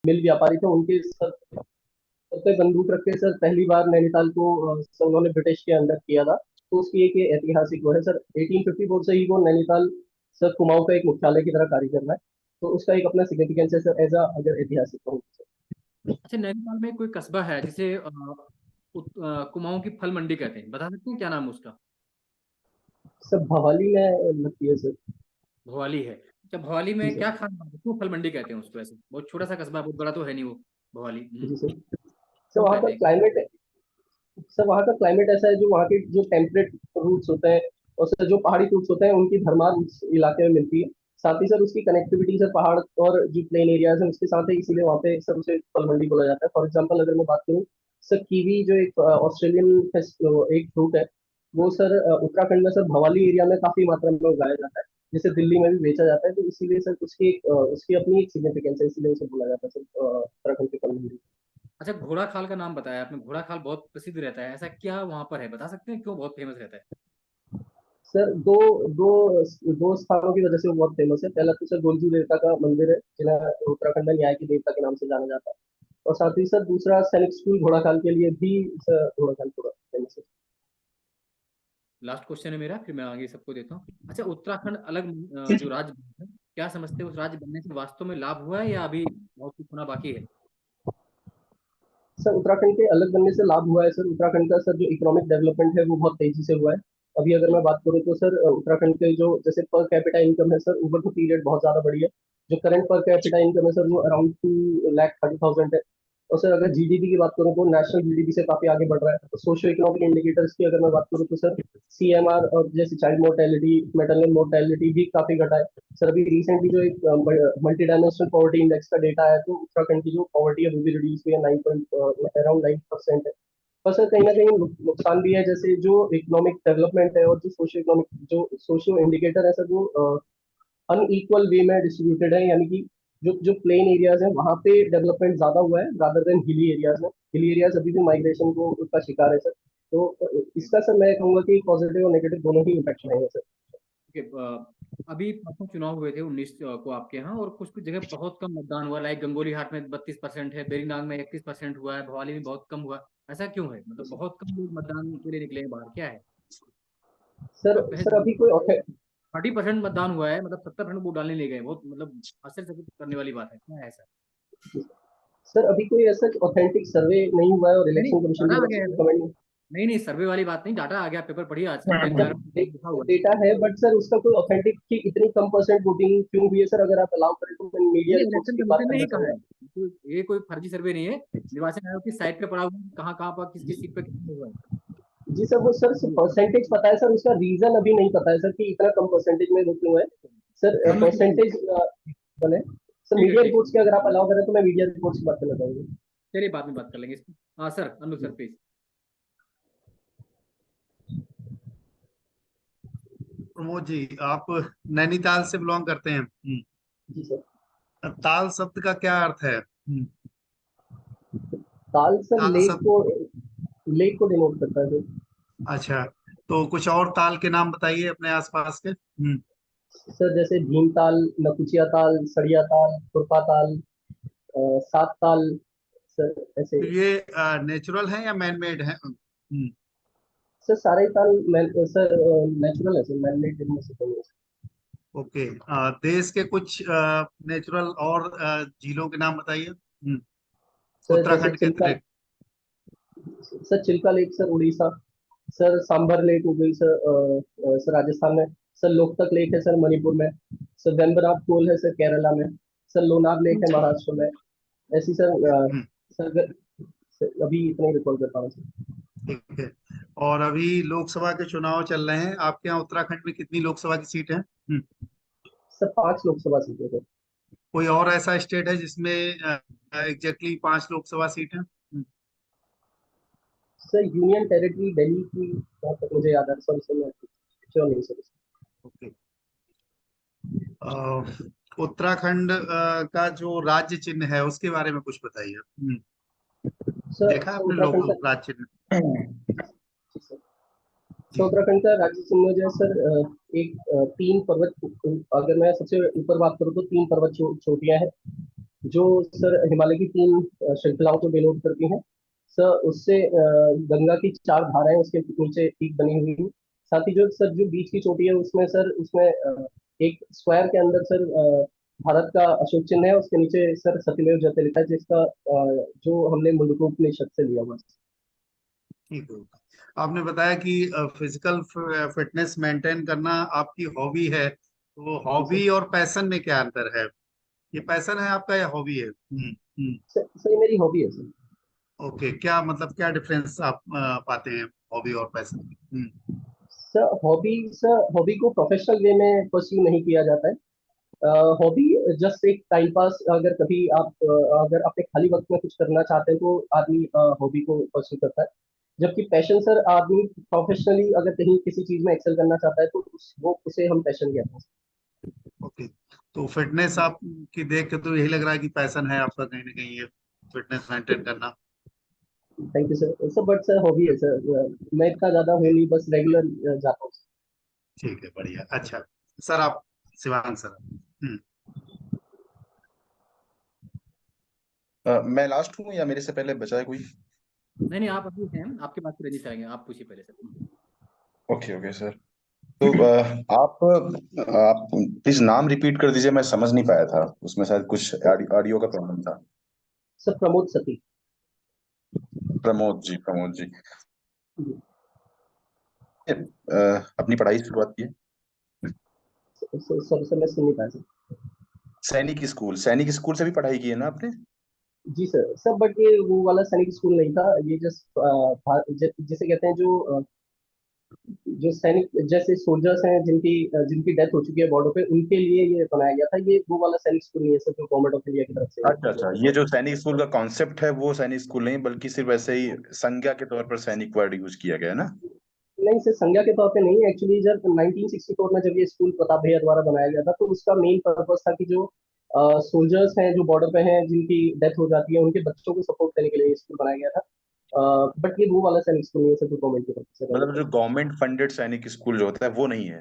मिल व्यापारी थे, उनके सर पे बंदूक रख के सर पहली बार नैनीताल को सर उन्होंने ब्रिटिश के अंदर किया था। तो उसकी एक ये ऐतिहासिक वो है सर, 1854 से ही वो नैनीताल सर कुमाऊं का एक मुख्यालय की तरह कार्य कर रहा है। तो उसका एक अपना सिग्निफिकेंस है सर, एज अ अगर ऐतिहासिक कहूँ तो अच्छा, नैनीताल में कोई कस्बा है जिसे कुमाऊं की फल मंडी कहते हैं, बता सकते हैं क्या नाम है उसका? सर भवाली में लगती है सर। भवाली है। अच्छा, भवाली जी में सर। क्या खास बात है, क्यों फल मंडी कहते हैं उसको? ऐसे बहुत छोटा सा कस्बा है, बहुत बड़ा तो है नहीं वो भवाली। जी सर। सर क्यों वहाँ का कहते हैं? क्लाइमेट, सर वहाँ का क्लाइमेट ऐसा है, जो वहाँ के जो टेम्परेट रूट्स होते हैं और सर जो पहाड़ी फ्रूट्स होते हैं उनकी भरमार उस इलाके में मिलती है। साथ ही सर उसकी कनेक्टिविटी सर पहाड़ और जो प्लेन एरियाज है उसके साथ है, इसीलिए वहाँ पे सर उसे फल मंडी बोला जाता है। फॉर एग्जाम्पल अगर मैं बात करूँ सर, कीवी जो एक ऑस्ट्रेलियन एक फ्रूट है, वो सर उत्तराखंड में सर भवाली एरिया में काफी मात्रा में उगाया जाता है, जिसे दिल्ली में भी बेचा जाता है। तो इसीलिए सर उसकी अपनी एक सिग्निफिकेंस है, इसीलिए उसे बोला जाता है सर उत्तराखंड के फल मंडी। अच्छा, घोड़ा खाल का नाम बताया आपने, घोड़ा खाल बहुत प्रसिद्ध रहता है, ऐसा क्या वहां पर है, बता सकते हैं क्यों बहुत फेमस रहता है? सर दो दो दो स्थानों की वजह से वो बहुत फेमस है। पहला तो सर गोलजू देवता का मंदिर है, जिन्हें उत्तराखंड में न्याय के देवता के नाम से जाना जाता है। और साथ ही सर दूसरा सैनिक स्कूल घोड़ाखाल के लिए भी सर घोड़ाखाल पूरा फेमस है। लास्ट क्वेश्चन है मेरा, फिर मैं आगे सबको देता हूँ। अच्छा, उत्तराखंड अलग जो राज्य बना है, क्या समझते हैं उस राज्य बनने से वास्तव में लाभ हुआ है या अभी बहुत कुछ होना बाकी है? सर उत्तराखंड के अलग बनने से लाभ हुआ है सर। उत्तराखंड का सर जो इकोनॉमिक डेवलपमेंट है वो बहुत तेजी से हुआ है। अभी अगर मैं हम्म। बात करूँ तो सर उत्तराखंड के जो जैसे पर कैपिटा इनकम है सर, ओवर द पीरियड बहुत ज्यादा बढ़ी है। जो करंट पर कैपिटा इनकम है सर वो अराउंड 2,30,000 है। और सर अगर जीडीपी की बात करूँ तो नेशनल जीडीपी से काफी आगे बढ़ रहा है। सोशियो इकोनॉमिक इंडिकेटर्स की अगर मैं बात करूँ तो सर सीएमआर और जैसे चाइल्ड मोर्टेलिटी, मेटरनल मोर्टेलिटी भी काफी घटा है। सर अभी रिसेंटली जो एक मल्टी डायमेंशनल पॉवर्टी इंडेक्स का डेटा आया, तो उत्तराखंड की जो पॉवर्टी है वो भी रिड्यूस हुई है, 9 अराउंड 9% है। पर सर कहीं ना कहीं नुकसान भी है, जैसे जो इकोनॉमिक डेवलपमेंट है और जो सोशियो इकोनॉमिक जो सोशियो इंडिकेटर है सर, वो अनइक्वल वे में डिस्ट्रीब्यूटेड है। यानी कि जो जो प्लेन एरियाज है वहाँ पे डेवलपमेंट ज्यादा हुआ है रादर देन हिली एरियाज में। हिली एरियाज अभी भी माइग्रेशन को का शिकार है सर। तो इसका सर मैं कहूंगा कि पॉजिटिव और नेगेटिव दोनों ही इम्पैक्ट रहेंगे सर। ठीक है। अभी परसों चुनाव हुए थे 19 को आपके यहाँ, और कुछ कुछ जगह बहुत कम मतदान हुआ, लाइक गंगोली हाट में 32% है, बेरीनाग में 31% हुआ है, भवाली में बहुत कम हुआ। ऐसा क्यों है, मतलब बहुत कम लोग मतदान के लिए निकले हैं बाहर, क्या है? सर आप सर अभी कोई 30% मतदान हुआ है, मतलब 70% वोट डालने ले गए, बहुत मतलब आश्चर्यचकित करने वाली बात है, क्या है ऐसा? सर अभी कोई ऐसा ऑथेंटिक सर्वे नहीं हुआ है और नहीं नहीं, इलेक्शन कमीशन डाटा की आ तरफ गया से है कोई भाई। कमेंट नहीं। नहीं नहीं, सर्वे वाली बात नहीं, डाटा आ गया, पेपर पढ़िए आजकल पेन सर ड्राइव में लिखा हुआ है। डेटा है, बट सर उसका कोई ऑथेंटिक कि इतनी कम परसेंट वोटिंग क्यों हुई है सर, अगर आप अलाउ करें तो मैं मीडिया नहीं, रिपोर्ट्स इलेक्शन की बात कमीशन ने ही करना कहा है, चाहूंगा। ये कोई फर्जी सर्वे नहीं है। निर्वाचन आयोग की साइट पे पड़ा हुआ है, कहाँ कहाँ पर किस किस सीट पे कितना हुआ है। जी सर, वो सर जी। परसेंटेज पता है सर, उसका रीजन अभी नहीं पता है सर कि इतना कम परसेंटेज में वो क्यों है sir. Anuj sir please. Percentage बने सर, ठीक है मीडिया ठीक है। रिपोर्ट्स की अगर आप अलाउ करें तो मैं मीडिया रिपोर्ट्स की बात करना चाहूंगा। चलिए बाद में बात कर लेंगे इस पर। हाँ sir, Anuj sir please. Pramod ji, आप नैनीताल से बिलोंग करते हैं। जी सर। ताल शब्द का क्या अर्थ है? ताल सर ताल शब्द। लेक को डिनोट करता है सर। अच्छा, तो कुछ और ताल के नाम बताइए अपने आसपास के। सर जैसे भीमताल, नकुचिया ताल, सड़िया ताल, खुरपा ताल, सात ताल सर, ऐसे। तो ये नेचुरल है या मैन मेड है? सर सारे ताल सर नेचुरल है सर, मैनमेड इनमें से कोई नहीं है ओके। देश के कुछ नेचुरल और झीलों के नाम बताइए। सर। जैसे उत्तराखंड के चिल्का, अतिरिक्त। Sir Chilka lake sir Orissa, sir Sambhar lake हो गई सर सर राजस्थान में, सर लोकतक लेक है सर मणिपुर में, सर वेम्बनाथ पोल है सर केरला में, सर लोनार लेक है महाराष्ट्र में। ऐसी सर हम्म, सर अभी इतना ही रिकॉल कर पा रहा हूँ सर। ठीक है। और अभी लोकसभा के चुनाव चल रहे हैं, आपके यहाँ उत्तराखंड में कितनी लोकसभा की सीट है? सर 5 लोकसभा सीटें सर। कोई और ऐसा स्टेट है जिसमें एग्जैक्टली 5 लोकसभा सीट है? सर यूनियन टेरिटरी दिल्ली की जहाँ तक मुझे याद है सर, मैं श्योर नहीं सर। ओके। उत्तराखंड का जो राज्य चिन्ह है उसके बारे में कुछ बताइए। सर देखा सर आपने उत्तराखंड लोगो का राज्य चिन्ह? जी सर। सर जी। उत्तराखंड का राज्य चिन्ह जो है सर, एक तीन पर्वत, अगर मैं सबसे ऊपर बात करूँ तो तीन पर्वत चोटियां हैं। जो सर हिमालय की 3 श्रृंखलाओं को डिनोट करती हैं। सर उससे गंगा की 4 धाराएं उसके नीचे पीक बनी हुई हैं। साथ ही जो सर जो बीच की चोटी है उसमें सर उसमें एक स्क्वायर के अंदर सर भारत का अशोक चिन्ह है, उसके नीचे सर सत्यमेव जयते लिखा है, जिसका जो हमने मुंडकोपनिषद से लिया हुआ है। ठीक है। आपने बताया कि फिजिकल फिटनेस मेंटेन करना आपकी हॉबी है, तो जी सर। हॉबी और पैशन में क्या अंतर है? ये पैशन है आपका या हॉबी है? सर ये मेरी हॉबी है सर। ओके, क्या मतलब क्या डिफरेंस आप पाते हैं हॉबी और पैशन में? सर हॉबी को प्रोफेशनल वे में परस्यू नहीं किया जाता है। हॉबी जस्ट एक टाइम पास, अगर कभी आप अगर अपने खाली वक्त में कुछ करना चाहते हैं तो आदमी हॉबी को परस्यू करता है। जबकि पैशन सर आदमी प्रोफेशनली अगर कहीं किसी चीज में एक्सेल करना चाहता है तो वो उसे हम पैशन कहते हैं। ओके, तो फिटनेस आपकी देख के तो यही लग रहा है कि पैशन है आपका कहीं ना कहीं, ये फिटनेस मेंटेन करना। Thank you sir. Sir but sir hobby है सर, मैं इतना ज्यादा हूँ नहीं, बस रेगुलर जाता हूँ। ठीक है, बढ़िया, अच्छा। सर आप, शिवांग सर। हम्म। मैं लास्ट हूँ या मेरे से पहले बचा है कोई? नहीं नहीं, आप अभी हैं, आपके बाद फिर रंजीत आएंगे, आप पूछिए पहले सर। Okay okay sir. तो आप प्लीज नाम रिपीट कर दीजिए, मैं समझ नहीं पाया था, उसमें शायद कुछ ऑडियो का प्रॉब्लम था। सर प्रमोद सती। प्रमोद जी, प्रमोद जी। जी। अपनी पढ़ाई की शुरुआत की है? सर मैं सुन नहीं पाया सर। सैनिक स्कूल से भी पढ़ाई की है ना आपने? जी सर बट ये वो वाला सैनिक स्कूल नहीं था, ये जस्ट जिसे कहते हैं जो सैनिक जैसे सोल्जर्स हैं जिनकी डेथ हो चुकी है बॉर्डर पे, उनके लिए ये बनाया गया था। ये वो वाला सैनिक स्कूल नहीं है सर जो गवर्नमेंट ऑफ इंडिया की तरफ से अच्छा अच्छा, ये जो सैनिक स्कूल का कॉन्सेप्ट है वो सैनिक स्कूल नहीं, बल्कि सिर्फ ऐसे ही संज्ञा के तौर पर सैनिक वर्ड यूज किया गया है ना? नहीं सर, संज्ञा के तौर पे नहीं। एक्चुअली जब 1964 में जब ये स्कूल प्रताप भैया द्वारा बनाया गया था तो उसका मेन पर्पस था कि जो सोल्जर्स हैं जो बॉर्डर पे हैं जिनकी डेथ हो जाती है, उनके बच्चों को सपोर्ट करने के लिए ये स्कूल बनाया गया था। बट ये वो वाला सैनिक स्कूल नहीं है सर जो गवर्नमेंट की तरफ से रन मतलब होता जो गवर्नमेंट फंडेड सैनिक स्कूल जो होता है वो नहीं है?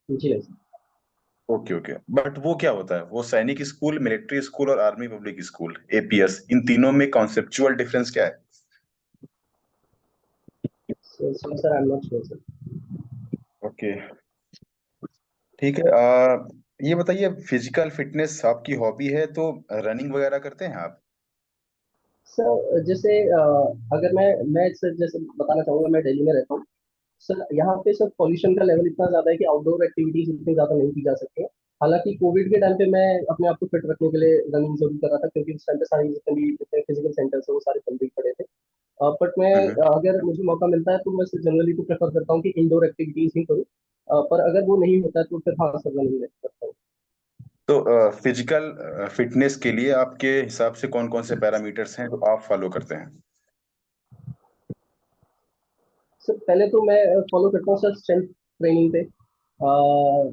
है। जी नहीं सर। ओके ओके, बट वो क्या होता है, वो सैनिक स्कूल, मिलिट्री स्कूल और आर्मी पब्लिक स्कूल, एपीएस, इन तीनों में कॉन्सेप्चुअल डिफरेंस क्या है? Sir I am not sure sir. Okay, ठीक है। ये बताइए, फिजिकल फिटनेस आपकी हॉबी है तो रनिंग वगैरह करते हैं आप? सर जैसे अगर मैं सर जैसे बताना चाहूंगा, मैं दिल्ली में रहता हूँ। सर यहाँ पे सर पॉल्यूशन का लेवल इतना ज्यादा है कि आउटडोर एक्टिविटीज इतनी ज्यादा नहीं की जा सकती है। हालांकि कोविड के टाइम पे मैं अपने आप को फिट रखने के लिए रनिंग जरूर कर रहा था, क्योंकि उस टाइम पे सारी जितने भी फिजिकल सेंटर्स है वो सारे बंद ही पड़े थे। बट मैं हम्म। अगर मुझे मौका मिलता है तो मैं जनरली तो प्रेफर करता हूँ कि इंडोर एक्टिविटीज ही करूँ। पर अगर वो नहीं होता है तो फिर हाँ सर रनिंग करता हूँ। तो फिजिकल फिटनेस के लिए आपके हिसाब से कौन कौन से पैरामीटर्स हैं जो आप फॉलो करते हैं? सर पहले तो मैं फॉलो करता हूँ सर स्ट्रेंथ ट्रेनिंग पे।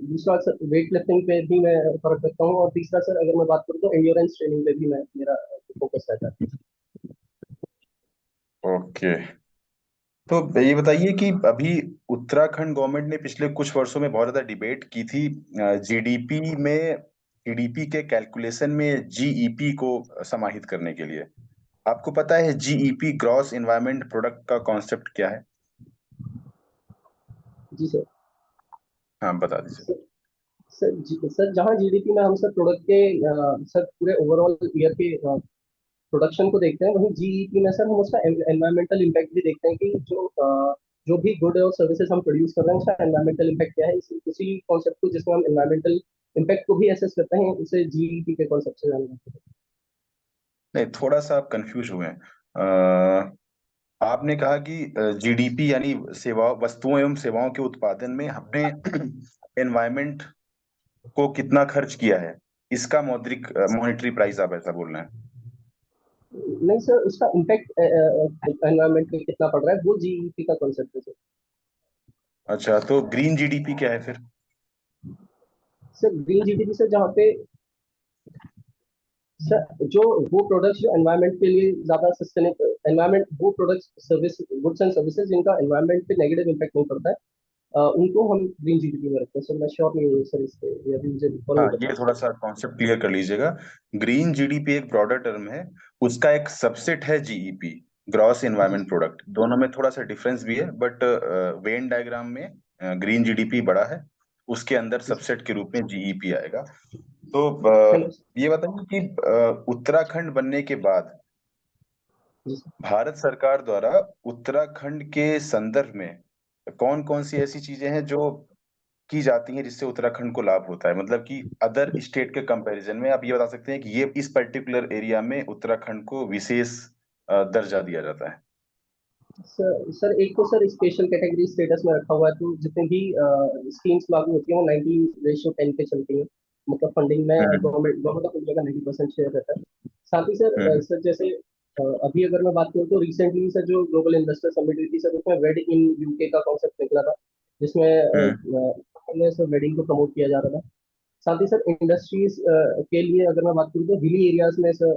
दूसरा सर वेट लिफ्टिंग पे भी मैं फर्क रखता हूँ, और तीसरा सर अगर मैं बात करूँ तो एंड्योरेंस ट्रेनिंग पे भी मैं मेरा फोकस रहता है। ओके, तो ये बताइए कि अभी उत्तराखंड गवर्नमेंट ने पिछले कुछ वर्षों में बहुत ज्यादा डिबेट की थी जीडीपी के कैलकुलेशन में जीईपी को समाहित करने के लिए। आपको पता है जीईपी, ग्रॉस इन्वायरमेंट प्रोडक्ट का कॉन्सेप्ट क्या है? जी सर। हाँ, बता दीजिए। सर सर जहाँ जीडीपी में हम सर प्रोडक्ट के सर पूरे ओवरऑल ईयर के प्रोडक्शन को देखते हैं, वहीं जीईपी में सर हम उसका एनवायरमेंटल इम्पैक्ट भी देखते हैं कि जो भी गुड और सर्विसेज हम प्रोड्यूस कर रहे हैं उसका एनवायरमेंटल इम्पैक्ट क्या है। उसी कॉन्सेप्ट को जिसमें हम एनवायरमेंटल इम्पैक्ट को भी एसेस करते हैं, उसे जीईपी के कॉन्सेप्ट से जानते हैं। नहीं, थोड़ा सा आप कंफ्यूज हुए हैं। आपने कहा कि जीडीपी यानी सेवा, वस्तुओं एवं सेवाओं के उत्पादन में हमने एनवायरमेंट को कितना खर्च किया है, इसका मौद्रिक मॉनेटरी प्राइस आप ऐसा बोल रहे हैं? नहीं सर, उसका इम्पैक्ट एनवायरमेंट पे कितना पड़ रहा है वो जीईपी का कॉन्सेप्ट है सर। अच्छा, तो ग्रीन जीडीपी क्या है फिर? सर ग्रीन जीडीपी से जहाँ पे सर जो वो प्रोडक्ट्स जो एनवायरनमेंट के लिए ज्यादा सस्टेनेबल एनवायरनमेंट, वो products service goods and services जिनका एनवायरनमेंट पे नेगेटिव इम्पैक्ट नहीं पड़ता है, उनको हम ग्रीन जीडीपी में रखते हैं। सर मैं श्योर नहीं हूँ सर इसके, यदि मुझे फॉलो हाँ, नहीं ये करता थोड़ा सर। सा कॉन्सेप्ट क्लियर कर लीजिएगा। ग्रीन जीडीपी एक ब्रॉडर टर्म है, उसका एक सबसेट है जीईपी, ग्रॉस जी इन्वायरमेंट प्रोडक्ट। दोनों में थोड़ा सा डिफरेंस भी है, बट वेन डायग्राम में ग्रीन जीडीपी बड़ा है, उसके अंदर जी सबसेट के रूप में जीईपी आएगा। तो थैंक यू ये बताइए कि उत्तराखंड बनने के बाद जी सर। भारत सरकार द्वारा उत्तराखंड के संदर्भ में कौन कौन सी ऐसी चीजें हैं जो की जाती हैं जिससे उत्तराखंड को लाभ होता है, मतलब कि अदर स्टेट के कंपैरिजन में आप ये बता सकते हैं कि ये इस पर्टिकुलर एरिया में उत्तराखंड को विशेष दर्जा दिया जाता है। सर एक तो सर स्पेशल कैटेगरी स्टेटस में रखा हुआ है, तो जितनी भी स्कीम्स लागू होती है वो 90:10 पे चलती है। मतलब फंडिंग में हम्म। गवर्नमेंट गवर्नमेंट ऑफ इंडिया का 90% शेयर रहता है। साथ ही सर हम्म। सर जैसे अभी अगर मैं बात करूँ तो रिसेंटली सर जो ग्लोबल इन्वेस्टर समिट हुई थी सर, उसमें वेड इन यूके का कॉन्सेप्ट निकला था, जिसमें हम्म। सर वेडिंग को प्रमोट किया जा रहा था। साथ ही सर इंडस्ट्रीज के लिए अगर मैं बात करूँ तो हिली एरियाज में सर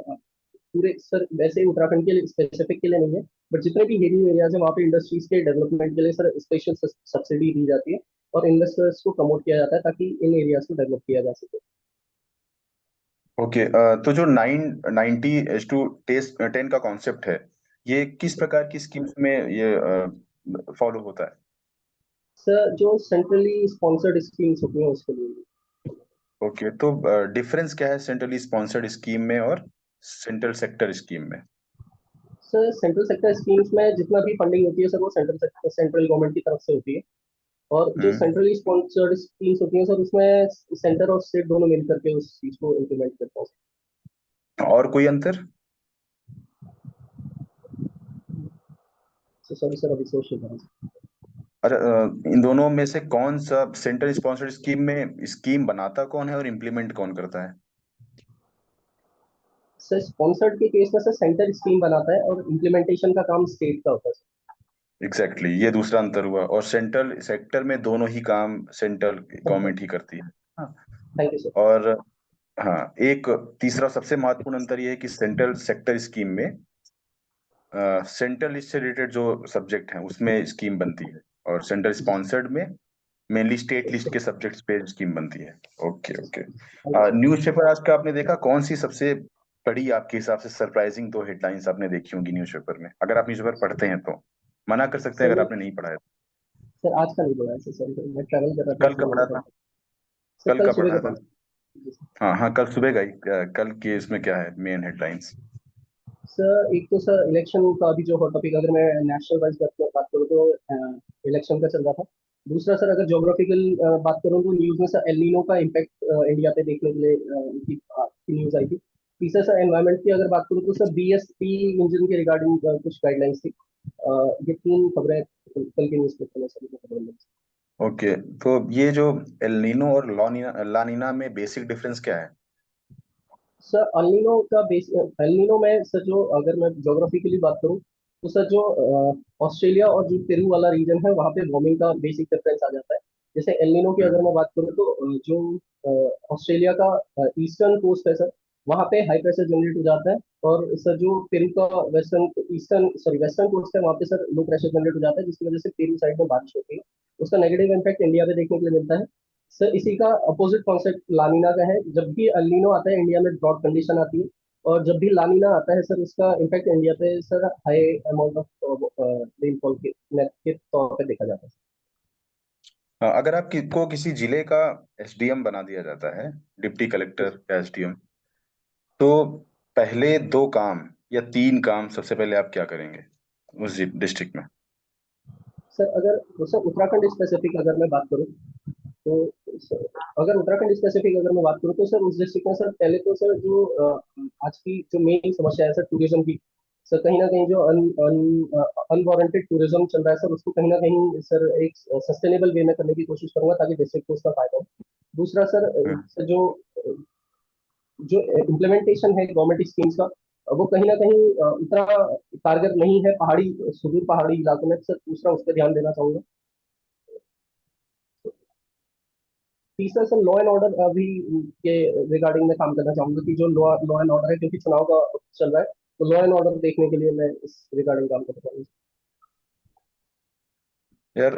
पूरे सर वैसे उत्तराखंड के लिए स्पेसिफिक के लिए नहीं है, बट जितने भी हिली एरियाज है वहाँ पे इंडस्ट्रीज के डेवलपमेंट के लिए सर स्पेशल सब्सिडी दी जाती है और इन्वेस्टर्स को प्रमोट किया जाता है ताकि इन एरियाज को डेवलप किया जा सके। ओके, तो जो 990:10 का कॉन्सेप्ट है, ये किस प्रकार की स्कीम्स में ये फॉलो होता है? सर जो सेंट्रली स्पॉन्सर्ड स्कीम्स होती हैं उसके लिए। ओके, तो डिफरेंस क्या है सेंट्रली स्पॉन्सर्ड स्कीम में और सेंट्रल सेक्टर स्कीम में? सर सेंट्रल सेक्टर स्कीम्स में जितना भी फंडिंग होती है सर वो सेंट्रल गवर्नमेंट की तरफ से होती है, और जो हम्म। सेंट्रली स्पॉन्सर्ड स्कीम्स होती हैं सर उसमें सेंटर और स्टेट दोनों मिल करके उस चीज को इम्प्लीमेंट करते हैं। और कोई अंतर? सॉरी सर अभी सोच रहा हूँ। अरे, इन दोनों में से कौन सा सेंट्रल स्पॉन्सर्ड स्कीम में स्कीम बनाता कौन है और इम्प्लीमेंट कौन करता है? सर स्पॉन्सर्ड के केस में सर सेंटर स्कीम बनाता है और इम्प्लीमेंटेशन का काम स्टेट का होता है एग्जैक्टली exactly, ये दूसरा अंतर हुआ। और सेंट्रल सेक्टर में दोनों ही काम सेंट्रल सर। गवर्नमेंट ही करती है। हाँ। Thank you sir. और हाँ, एक तीसरा सबसे महत्वपूर्ण अंतर ये है कि सेंट्रल सेक्टर स्कीम में सेंट्रल लिस्ट से रिलेटेड जो सब्जेक्ट हैं उसमें स्कीम बनती है, और सेंट्रल जी स्पॉन्सर्ड में मेनली स्टेट लिस्ट सर। के सब्जेक्ट्स पे स्कीम बनती है। Okay, okay. Thank you sir. Newspaper आज का आपने देखा, कौन सी सबसे बड़ी आपके हिसाब से सरप्राइजिंग दो हेडलाइंस आपने देखी होंगी न्यूज़पेपर में, अगर आप न्यूज़पेपर पढ़ते हैं तो? मना कर सकते हैं सर अगर मैं आपने नहीं पढ़ा है तो। सर आज का नहीं बोला है सर, सर मैं ट्रैवल कर रहा था कल का इसलिए पढ़ा मैंने था? पढ़ा। सर कल कल का सुबह पढ़ा का था? पढ़ा। जी सर। हाँ हाँ, कल सुबह का ही। कल के इसमें क्या है मेन हेडलाइंस? सर एक तो सर इलेक्शन का अभी जो हॉट टॉपिक, अगर मैं नेशनल वाइज बात करूँ तो इलेक्शन का चल रहा था। दूसरा सर अगर ज्योग्राफिकल बात करूँ तो न्यूज में सर एल नीनो का इम्पैक्ट इंडिया पे देखने के लिए उनकी न्यूज आई थी। तीसरा सर एनवायरमेंट की अगर बात करूँ तो सर बीएसपी इंजन के रिगार्डिंग कुछ गाइडलाइंस थी। ये तीन खबरें कल के न्यूज पेपर में सर खबरें मिली। ओके, तो ये जो एल नीनो और लानीना में बेसिक डिफरेंस क्या है? सर अल्नीनो का बेस अल्नीनो में सर जो अगर मैं ज्योग्राफिकली बात करूँ तो सर जो ऑस्ट्रेलिया और जो पेरू वाला रीजन है वहाँ पे वार्मिंग का बेसिक डिफरेंस आ जाता है। जैसे एल्नीनो की अगर हम्म। मैं बात करूँ तो जो ऑस्ट्रेलिया का ईस्टर्न कोस्ट है सर वहाँ पे हाई प्रेशर जनरेट हो जाता है, और सर जो पेरू का वेस्टर्न कोस्ट है वहाँ पे सर लो प्रेशर जनरेट हो जाता है, जिसकी वजह से पेरू साइड में बारिश होती है। उसका नेगेटिव इम्पैक्ट इंडिया पे देखने के लिए मिलता है। सर इसी का अपोजिट कॉन्सेप्ट लानीना का है। जब भी अल्नीनो आता है इंडिया में ड्रॉट कंडीशन आती है, और जब भी लानीना आता है सर उसका इम्पैक्ट इंडिया पे sir high amount of rainfall के तौर पे देखा जाता है। हाँ, अगर आप को किसी जिले का एसडीएम बना दिया जाता है, डिप्टी कलेक्टर या एसडीएम, तो पहले दो काम या तीन काम सबसे पहले आप क्या करेंगे उस डिस्ट्रिक्ट में? सर अगर सर उत्तराखंड स्पेसिफिक अगर मैं बात करूँ तो सर, अगर उत्तराखंड स्पेसिफिक अगर मैं बात करूँ तो सर उस डिस्ट्रिक्ट में सर पहले तो सर जो आज की जो मेन समस्या है सर टूरिज्म की। सर कहीं ना कहीं जो अनवारंटेड टूरिज्म चल रहा है सर उसको कहीं ना कहीं सर एक सस्टेनेबल वे में करने की कोशिश करूंगा ताकि डिस्ट्रिक्ट को उसका फायदा हो। दूसरा सर हम्म। सर जो इम्प्लीमेंटेशन है गवर्नमेंट स्कीम्स का वो कहीं ना कहीं उतना कारगर नहीं है पहाड़ी सुदूर पहाड़ी इलाकों में, सर दूसरा उस पर ध्यान देना चाहूंगा। तीसरा सर लॉ एंड ऑर्डर अभी के रिगार्डिंग में काम करना चाहूंगा कि जो लॉ एंड ऑर्डर है, क्योंकि चुनाव का वक्त चल रहा है, तो लॉ एंड ऑर्डर देखने के लिए मैं इस रिगार्डिंग काम करना चाहूंगा। यार,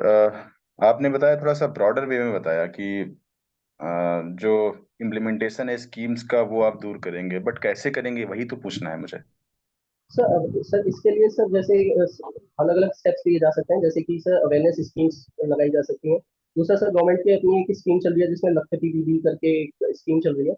आपने बताया, थोड़ा सा ब्रॉडर वे में बताया कि जो इम्प्लीमेंटेशन है स्कीम्स का वो आप दूर करेंगे, बट कैसे करेंगे वही तो पूछना है मुझे। सर इसके लिए सर जैसे अलग अलग स्टेप्स लिए जा सकते हैं, जैसे कि सर अवेयरनेस स्कीम्स लगाई जा सकती हैं। दूसरा सर गवर्नमेंट की अपनी एक स्कीम चल रही है जिसमें लखपति दीदी करके एक स्कीम चल रही है।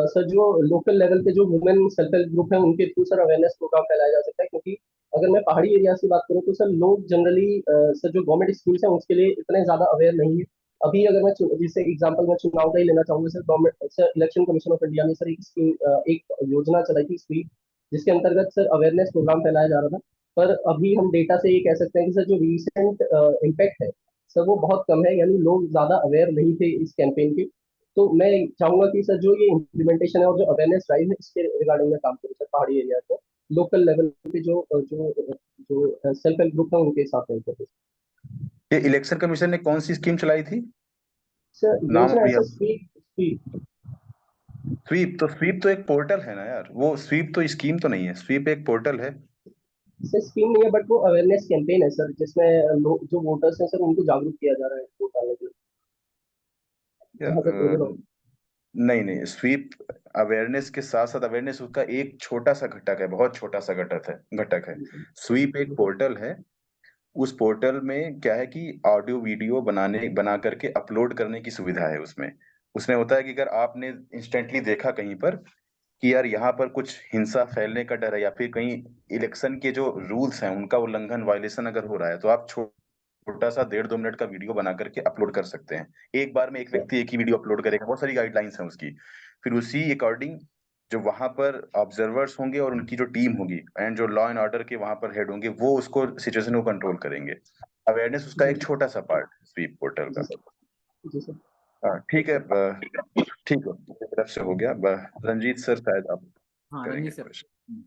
सर जो लोकल लेवल पे जो वुमेन सेल्फ हेल्प ग्रुप है उनके थ्रू सर अवेयरनेस प्रोग्राम फैलाया जा सकता है, क्योंकि अगर मैं पहाड़ी एरिया की बात करूँ तो सर लोग जनरली सर जो गवर्नमेंट स्कीम्स है उसके लिए इतने ज्यादा अवेयर नहीं है। अभी अगर मैं जैसे एग्जांपल मैं चुनाव का ही लेना चाहूंगा sir, government sir election commission of India ने सर एक स्कीम एक योजना चलाई थी स्वीप, जिसके अंतर्गत सर अवेयरनेस प्रोग्राम फैलाया जा रहा था। पर अभी हम डेटा से ये कह सकते हैं कि सर जो रिसेंट इम्पैक्ट है सर वो बहुत कम है, यानी लोग ज्यादा अवेयर नहीं थे इस कैंपेन के। तो मैं चाहूंगा कि सर जो ये इम्प्लीमेंटेशन है और जो अवेयरनेस ड्राइव है इसके रिगार्डिंग में काम करूँ सर, पहाड़ी एरिया को लोकल लेवल पे जो जो जो सेल्फ हेल्प ग्रुप है उनके साथ मिलकर। ये इलेक्शन कमीशन ने कौन सी स्कीम चलाई थी? सर नाम योजना है अभी सर आप। SVEEP SVEEP. स्वीप तो एक पोर्टल है ना यार, वो स्वीप तो स्कीम तो नहीं है, स्वीप एक पोर्टल है। सर स्कीम नहीं है बट वो अवेयरनेस कैंपेन है सर, जिसमें लोग जो वोटर्स हैं सर उनको जागरूक किया जा रहा है वोट डालने के लिए, यार जहाँ तक मुझे। नहीं नहीं, स्वीप अवेयरनेस के साथ साथ, अवेयरनेस उसका एक छोटा सा घटक है, बहुत छोटा सा घटक है। स्वीप एक पोर्टल है। उस पोर्टल में क्या है कि ऑडियो वीडियो बना करके अपलोड करने की सुविधा है उसमें। उसमें होता है कि अगर आपने इंस्टेंटली देखा कहीं पर कि यार यहाँ पर कुछ हिंसा फैलने का डर है, या फिर कहीं इलेक्शन के जो रूल्स हैं उनका उल्लंघन, वायलेशन अगर हो रहा है, तो आप छोटा सा 1.5-2 मिनट का वीडियो बना करके अपलोड कर सकते हैं। एक बार में एक व्यक्ति एक ही वीडियो अपलोड करेगा, बहुत सारी गाइडलाइंस हैं उसकी। फिर उसी अकॉर्डिंग जो वहां पर ऑब्जर्वर्स होंगे और उनकी जो टीम होगी एंड जो लॉ एंड ऑर्डर के वहां पर हेड होंगे, वो उसको सिचुएशन को कंट्रोल करेंगे। अवेयरनेस उसका एक छोटा सा पार्ट स्वीप पोर्टल जी का। सर। जी सर। हाँ ठीक है, ठीक है, मेरी तरफ से हो गया। रंजीत सर शायद आप हाँ करेंगे रंजीत सर। क्वेश्चन।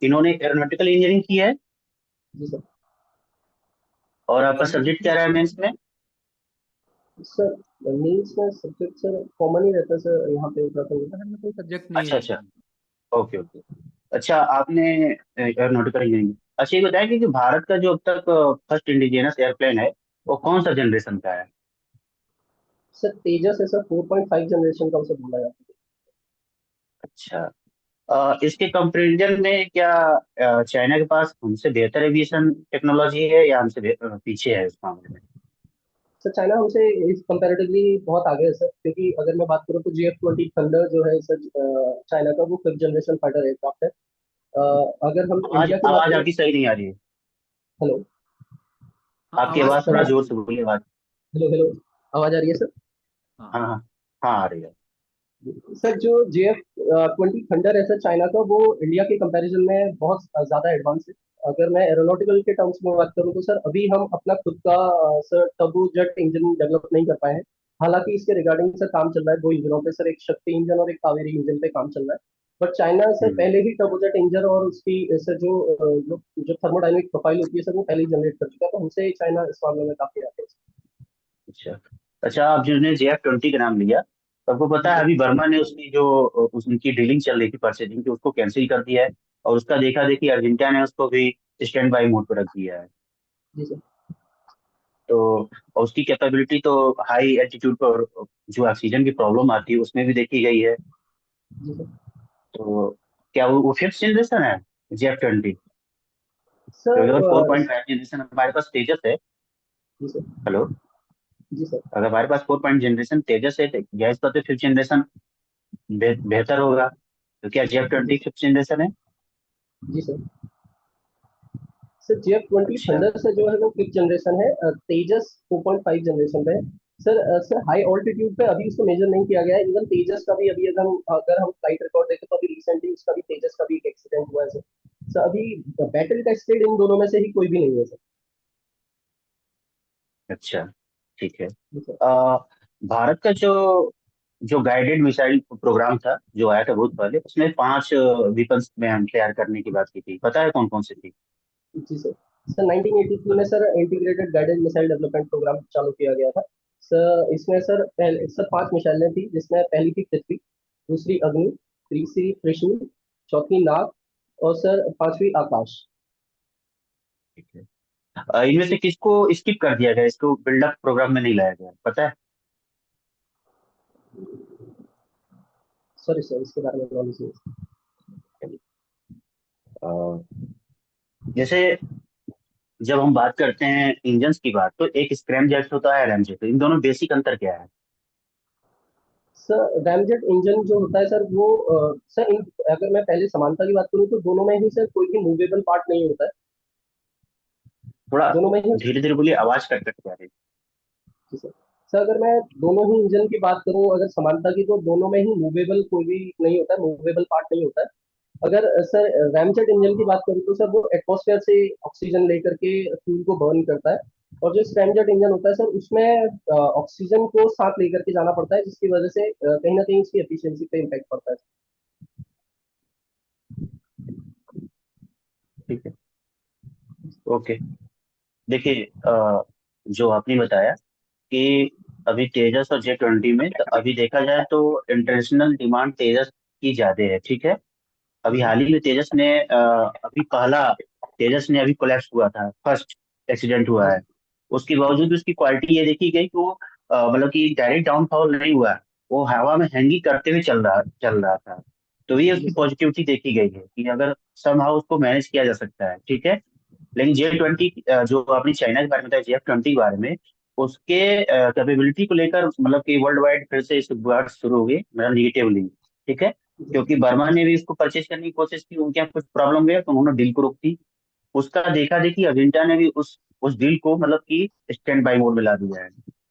इन्होंने एरोनॉटिकल इंजीनियरिंग की है जी सर। और आपका सब्जेक्ट क्या रहा है मेंस में? सर मीन्स में सब्जेक्ट सर कॉमन ही रहता है सर यहाँ पे उत्तराखंड में। सर में कोई सब्जेक्ट नहीं अच्छा है। अच्छा, ओके ओके। अच्छा, आपने एरोनॉटिकल इंजीनियरिंग, अच्छा ये बताया कि भारत का जो अब तक फर्स्ट इंडिजिनस एयरप्लेन है वो कौन सा जनरेशन का है? सर तेजस है सर, 4.5 जनरेशन का उसे बोला जाता है। अच्छा, इसके कंपैरिजन में क्या चाइना के पास हमसे बेहतर एविएशन टेक्नोलॉजी है या हमसे पीछे है इस मामले में? सर चाइना हमसे इस कंपैरेटिवली बहुत आगे है सर, क्योंकि अगर मैं बात करूँ तो GF-20 थंडर जो है सर चाइना का वो 5th जनरेशन फाइटर एयरक्राफ्ट है। अगर हम आवाज इंडिया की बात आवाज करें। आपकी सही नहीं आ रही है। हेलो। हाँ आपकी आवाज आवाज सर थोड़ा आप। जोर से बोलिए, आवाज। Hello hello. आवाज आ रही है सर? हाँ हाँ हाँ हाँ, आ रही है। सर जो GF-20 थंडर है सर चाइना का, वो इंडिया के कंपैरिजन में बहुत ज्यादा एडवांस है। अगर मैं एरोनॉटिकल के टर्म्स में बात करूं तो सर अभी हम अपना खुद का sir turbo jet engine develop नहीं कर पाए हैं। हालांकि इसके रिगार्डिंग सर काम चल रहा है दो इंजनों पे सर, एक शक्ति इंजन और एक कावेरी इंजन पे काम चल रहा है। बट चाइना सर हम्म, पहले ही टर्बोजेट इंजन और उसकी सर जो थर्मोडाइनमिक प्रोफाइल होती है सर वो पहले ही जनरेट कर चुका है, तो हमसे चाइना इस मामले में काफी आगे है। अच्छा अच्छा, आप जिसने JF-20 का नाम लिया, तो आपको जी पता है सर। अभी वर्मा ने उसकी जो उनकी डीलिंग चल रही थी परचेजिंग की, उसको कैंसिल कर दिया है। और उसका देखा देखी अर्जेंटीना ने उसको भी स्टैंड बाई मोड पर रख दिया है। जी सर। तो और उसकी कैपेबिलिटी तो हाई एल्टीट्यूड पर जो ऑक्सीजन की प्रॉब्लम आती है उसमें भी देखी गई है। जी सर। तो क्या वो 5th जनरेशन है JF-20? सर क्योंकि अगर 4.5 जनरेशन हमारे पास तेजस है। जी सर। हेलो, जी सर। अगर हमारे पास 4 जनरेशन तेजस है तो गैस का तो 5th जनरेशन बेहतर होगा। तो क्या JF-20 जी 5th जनरेशन है? जी सर। सर GF-20 अच्छा थंडर से जो है वो 5th जनरेशन है, तेजस 4.5 जनरेशन पे है। सर सर हाई ऑल्टीट्यूड पे अभी उसको मेजर नहीं किया गया है। इवन तेजस का भी अभी अगर हम फ्लाइट रिकॉर्ड देखें तो अभी रिसेंटली उसका भी तेजस का भी एक एक्सीडेंट हुआ है सर। सर अभी बैटरी टेस्टेड इन दोनों में से ही कोई भी नहीं है सर। अच्छा, ठीक है। जी सर। भारत का जो जो गाइडेड मिसाइल प्रोग्राम था जो आया था बहुत पहले, उसमें 5 वेपन्स में हम तैयार करने की बात की थी, पता है कौन कौन सी थी? जी सर। सर 1983 में sir integrated guided missile development programme चालू किया गया था। सर इसमें सर पहले सर 5 मिसाइलें थी, जिसमें पहली थी पृथ्वी, दूसरी अग्नि, तीसरी त्रिशूल, चौथी नाग और सर पांचवी आकाश। ठीक है। इनमें से किसको स्किप कर दिया गया, इसको बिल्डअप प्रोग्राम में नहीं लाया गया, पता है? सॉरी सर, इसके बारे में नॉलेज नहीं अ, जैसे जब हम बात करते हैं इंजन्स की बात, तो एक स्क्रैम जेट होता है, रैम जेट, तो इन दोनों बेसिक अंतर क्या है? सर। रैमजेट इंजन जो होता है सर, वो सर अगर मैं पहले समानता की बात करूँ तो दोनों में ही सर कोई भी मूवेबल पार्ट नहीं होता है। थोड़ा दोनों में ही। धीरे धीरे बोलिए, आवाज कट कट के आ रही जी सर। सर अगर मैं दोनों ही इंजन की बात करूं, अगर समानता की, तो दोनों में ही मूवेबल कोई भी नहीं होता है, मूवेबल पार्ट नहीं होता है। अगर सर रैमजेट इंजन की बात करूं तो सर वो एटमॉस्फेयर से ऑक्सीजन लेकर के फ्यूल को बर्न करता है। और जो स्क्रैमजेट इंजन होता है सर, उसमें ऑक्सीजन को साथ लेकर के जाना पड़ता है, जिसकी वजह से कहीं ना कहीं उसकी एफिशिएंसी पे इम्पैक्ट पड़ता है। है। ठीक है, ओके। देखिए, जो आपने बताया कि अभी तेजस और J20 में, तो अभी देखा जाए तो इंटरनेशनल डिमांड तेजस की ज्यादा है, ठीक है। अभी हाल ही में तेजस ने अभी पहला तेजस ने अभी कोलैप्स हुआ था, फर्स्ट एक्सीडेंट हुआ है। उसके बावजूद भी उसकी क्वालिटी ये देखी गई कि वो मतलब कि डायरेक्ट डाउनफॉल नहीं हुआ, वो हवा में हैंगिंग करते हुए चल रहा था। तो ये जी उसकी सर। पॉजिटिविटी देखी गई है कि अगर समहाउ उसको मैनेज किया जा सकता है, ठीक है। लेकिन J20 जो आपने चाइना के बारे में बताया, J20 के बारे में, उसके कैपेबिलिटी को लेकर मतलब कि वर्ल्ड वाइड फिर से इस बात शुरू हो गई, मतलब निगेटिवली, ठीक है। क्योंकि बर्मा ने भी इसको परचेज करने की कोशिश की, उनके यहाँ कुछ प्रॉब्लम गया तो उन्होंने डील को रोक दी। उसका देखा देखी अविंटा ने भी उस डील को मतलब कि स्टैंड बाई मोड में ला दिया है,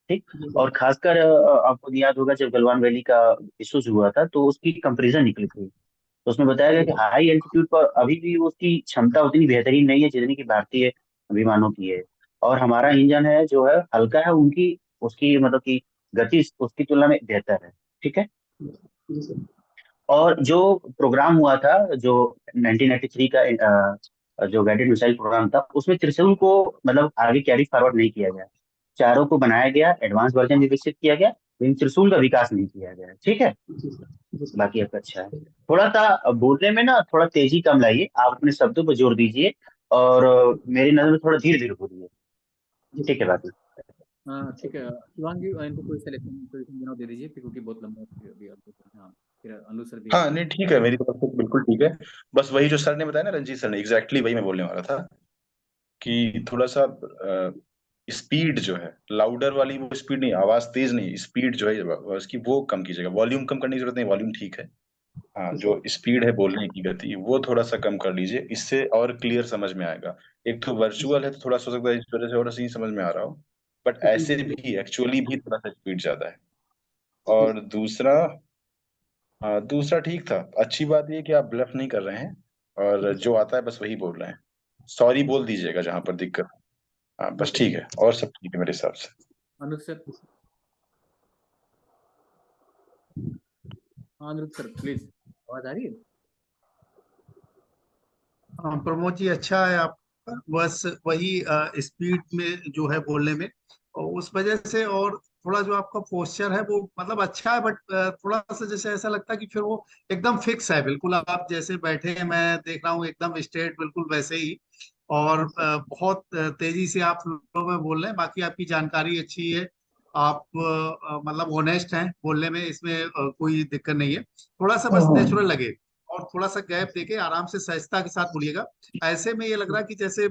ठीक। जी और सर। खासकर आपको याद होगा जब गलवान वैली का इश्यूज हुआ था, तो उसकी कंपेरिजन निकली थी। तो उसमें बताया गया जी कि सर। हाई एल्टीट्यूड पर अभी भी उसकी क्षमता उतनी बेहतरीन नहीं है जितनी कि भारतीय विमानों की है। और हमारा इंजन है जो है हल्का है, उनकी उसकी मतलब कि गति उसकी तुलना में बेहतर है, ठीक है। जी सर। और जो प्रोग्राम हुआ था, जो 1993 का जो गाइडेड मिसाइल प्रोग्राम था, उसमें त्रिशूल को मतलब आगे कैरी फॉरवर्ड नहीं किया गया। चारों को बनाया गया, एडवांस वर्जन विकसित किया गया, लेकिन त्रिशूल का विकास नहीं किया गया, ठीक है। जी सर। जी सर। बाकी आपका अच्छा है। थोड़ा सा बोलने में ना थोड़ा तेजी कम लाइए, आप अपने शब्दों पर जोर दीजिए, और मेरी नजर में थोड़ा धीरे धीरे बोलिए, जी ठीक है। सर। बाकी हाँ ठीक है, शिवांगी इनको कोई सिलेक्शन पोजीशन बनाओ दे दीजिए, क्योंकि बहुत लंबा है अभी आपको। हाँ, फिर अनु सर भी हाँ आएंगे। नहीं ठीक है, मेरी तरफ से बिल्कुल ठीक है। बस वही जो सर ने बताया ना, रंजीत सर ने, एग्जैक्टली वही मैं बोलने वाला था कि थोड़ा सा स्पीड जो है, लाउडर वाली वो स्पीड नहीं, आवाज तेज नहीं, स्पीड जो है उसकी वो कम कीजिएगा। वॉल्यूम कम करने की जरूरत नहीं, वॉल्यूम ठीक है। हाँ, जी जो सर। स्पीड है बोलने की गति, वो थोड़ा सा कम कर लीजिए, इससे और क्लियर समझ में आएगा। एक तो जी सर। वर्चुअल है तो थोड़ा सा हो सकता है इस वजह से और सही समझ में आ रहा हो, बट जी ऐसे जी भी एक्चुअली भी थोड़ा सा स्पीड ज्यादा है। जी और दूसरा, हाँ दूसरा ठीक था। अच्छी बात ये कि आप ब्लफ नहीं कर रहे हैं, और सर। जो आता है बस वही बोल रहे हैं। सॉरी बोल दीजिएगा जहां पर दिक्कत है। हाँ जी बस सर। ठीक है, और सब ठीक है मेरे हिसाब से। अनु सर। हाँ अनिरुद्ध सर प्लीज, आवाज आ रही है? हाँ, प्रमोद जी अच्छा है आप, बस वही स्पीड में जो है बोलने में, और उस वजह से, और थोड़ा जो आपका पोस्चर है वो मतलब अच्छा है, बट थोड़ा सा जैसे ऐसा लगता है कि फिर वो एकदम फिक्स है, बिल्कुल आप जैसे बैठे हैं मैं देख रहा हूँ एकदम स्ट्रेट बिल्कुल वैसे ही। और बहुत तेजी से आप फ्लो में बोल रहे हैं, बाकी आपकी जानकारी अच्छी है, आप मतलब ऑनेस्ट हैं बोलने में, इसमें कोई दिक्कत नहीं है। थोड़ा सा बस नेचुरल लगे, और थोड़ा सा गैप देके आराम से सहजता के साथ बोलिएगा। ऐसे में ये लग रहा है कि जैसे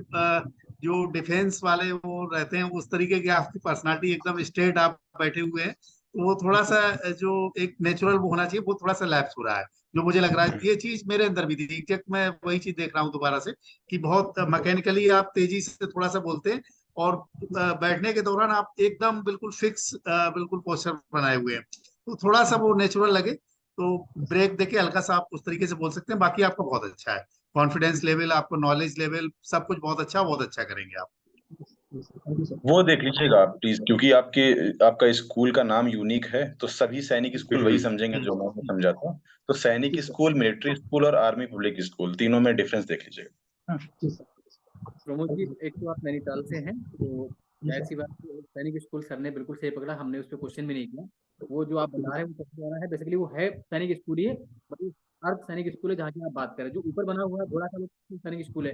जो डिफेंस वाले वो रहते हैं उस तरीके की आपकी पर्सनालिटी, एकदम स्ट्रेट आप बैठे हुए हैं, तो वो थोड़ा सा जो एक नेचुरल वो होना चाहिए, वो थोड़ा सा लैप्स हो रहा है। जो मुझे लग रहा है ये चीज मेरे अंदर भी थी, एग्जैक्ट मैं वही चीज देख रहा हूँ दोबारा से, कि बहुत मैकेनिकली आप तेजी से थोड़ा सा बोलते हैं, और बैठने के दौरान आप एकदम बिल्कुल फिक्स बिल्कुल पोस्चर बनाए हुए हैं, तो थोड़ा सा वो नेचुरल लगे, तो ब्रेक देके हल्का सा आप उस तरीके से बोल सकते हैं। बाकी आपका बहुत अच्छा है, कॉन्फिडेंस लेवल, आपको नॉलेज लेवल सब कुछ बहुत अच्छा करेंगे आप। Thank you sir. वो देख लीजिएगा आप प्लीज, क्योंकि आपका स्कूल का नाम यूनिक है, तो सभी सैनिक स्कूल वही समझेंगे जो मैं समझा था। तो जी Sainik sir. School, military school और आर्मी पब्लिक स्कूल, तीनों में डिफरेंस देख लीजिएगा। हाँ। जी sir. Pramod thank ji, you sir. एक तो आप नैनीताल से हैं, तो जी जाहिर सर। सी बात है, सैनिक स्कूल सर ने बिल्कुल सही पकड़ा, हमने उस पर क्वेश्चन भी नहीं किया। वो जो आप बता रहे हैं वो सबसे बड़ा है, बेसिकली वो है सैनिक स्कूल ही है, मतलब अर्ध सैनिक स्कूल है जहाँ की आप बात करें। जो ऊपर बना हुआ है घोड़ा का, वो सैनिक स्कूल है।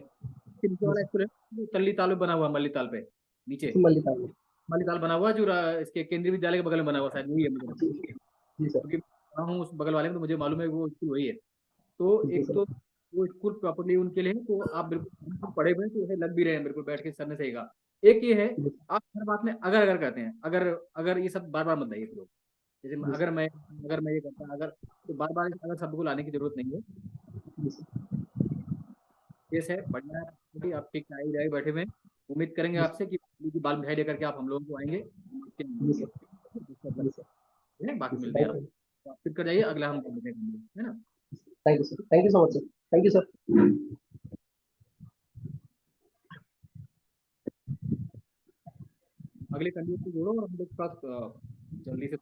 इसके नीचे वाला स्कूल है जो तल्ली ताल में बना हुआ, मल्ली ताल पे नीचे मल्लिका में। मल्ली ताल बना हुआ जो इसके केंद्रीय विद्यालय के बगल में बना हुआ, शायद वही है मुझे लगता जी है। जी सर। क्योंकि मैं हूँ उस बगल वाले में, तो मुझे मालूम है वो स्कूल वही है। तो जी एक सर। तो वो स्कूल प्रॉपर्ली उनके लिए है, तो आप बिल्कुल पढ़े हुए हैं तो ये लग भी रहे हैं बिल्कुल, बैठ के सर ने सही कहा। एक ये है, जी आप हर बात में अगर अगर कहते हैं, अगर अगर ये सब बार बार मत लाइए लोग। जैसे जी अगर मैं ये करता अगर, तो बार बार अगर शब्द को लाने की जरूरत नहीं है। जी सर। केस है बढ़िया है, कि आप ठीक आई रहे बैठे हुए हैं। उम्मीद करेंगे आपसे कि बाल मिठाई लेकर के आप हम लोगों को आएंगे, हम आपके यहाँ जी मिलेंगे। सर। जी सर। है, बाकी जी सर। मिलते हैं आप। तो आप फिर कर जाइए, अगला हम मिलते हैं, है ना। Thank you sir, thank you so much sir, thank you sir. अगले कैंडिडेट को जोड़ो और हम लोग के पास जल्दी से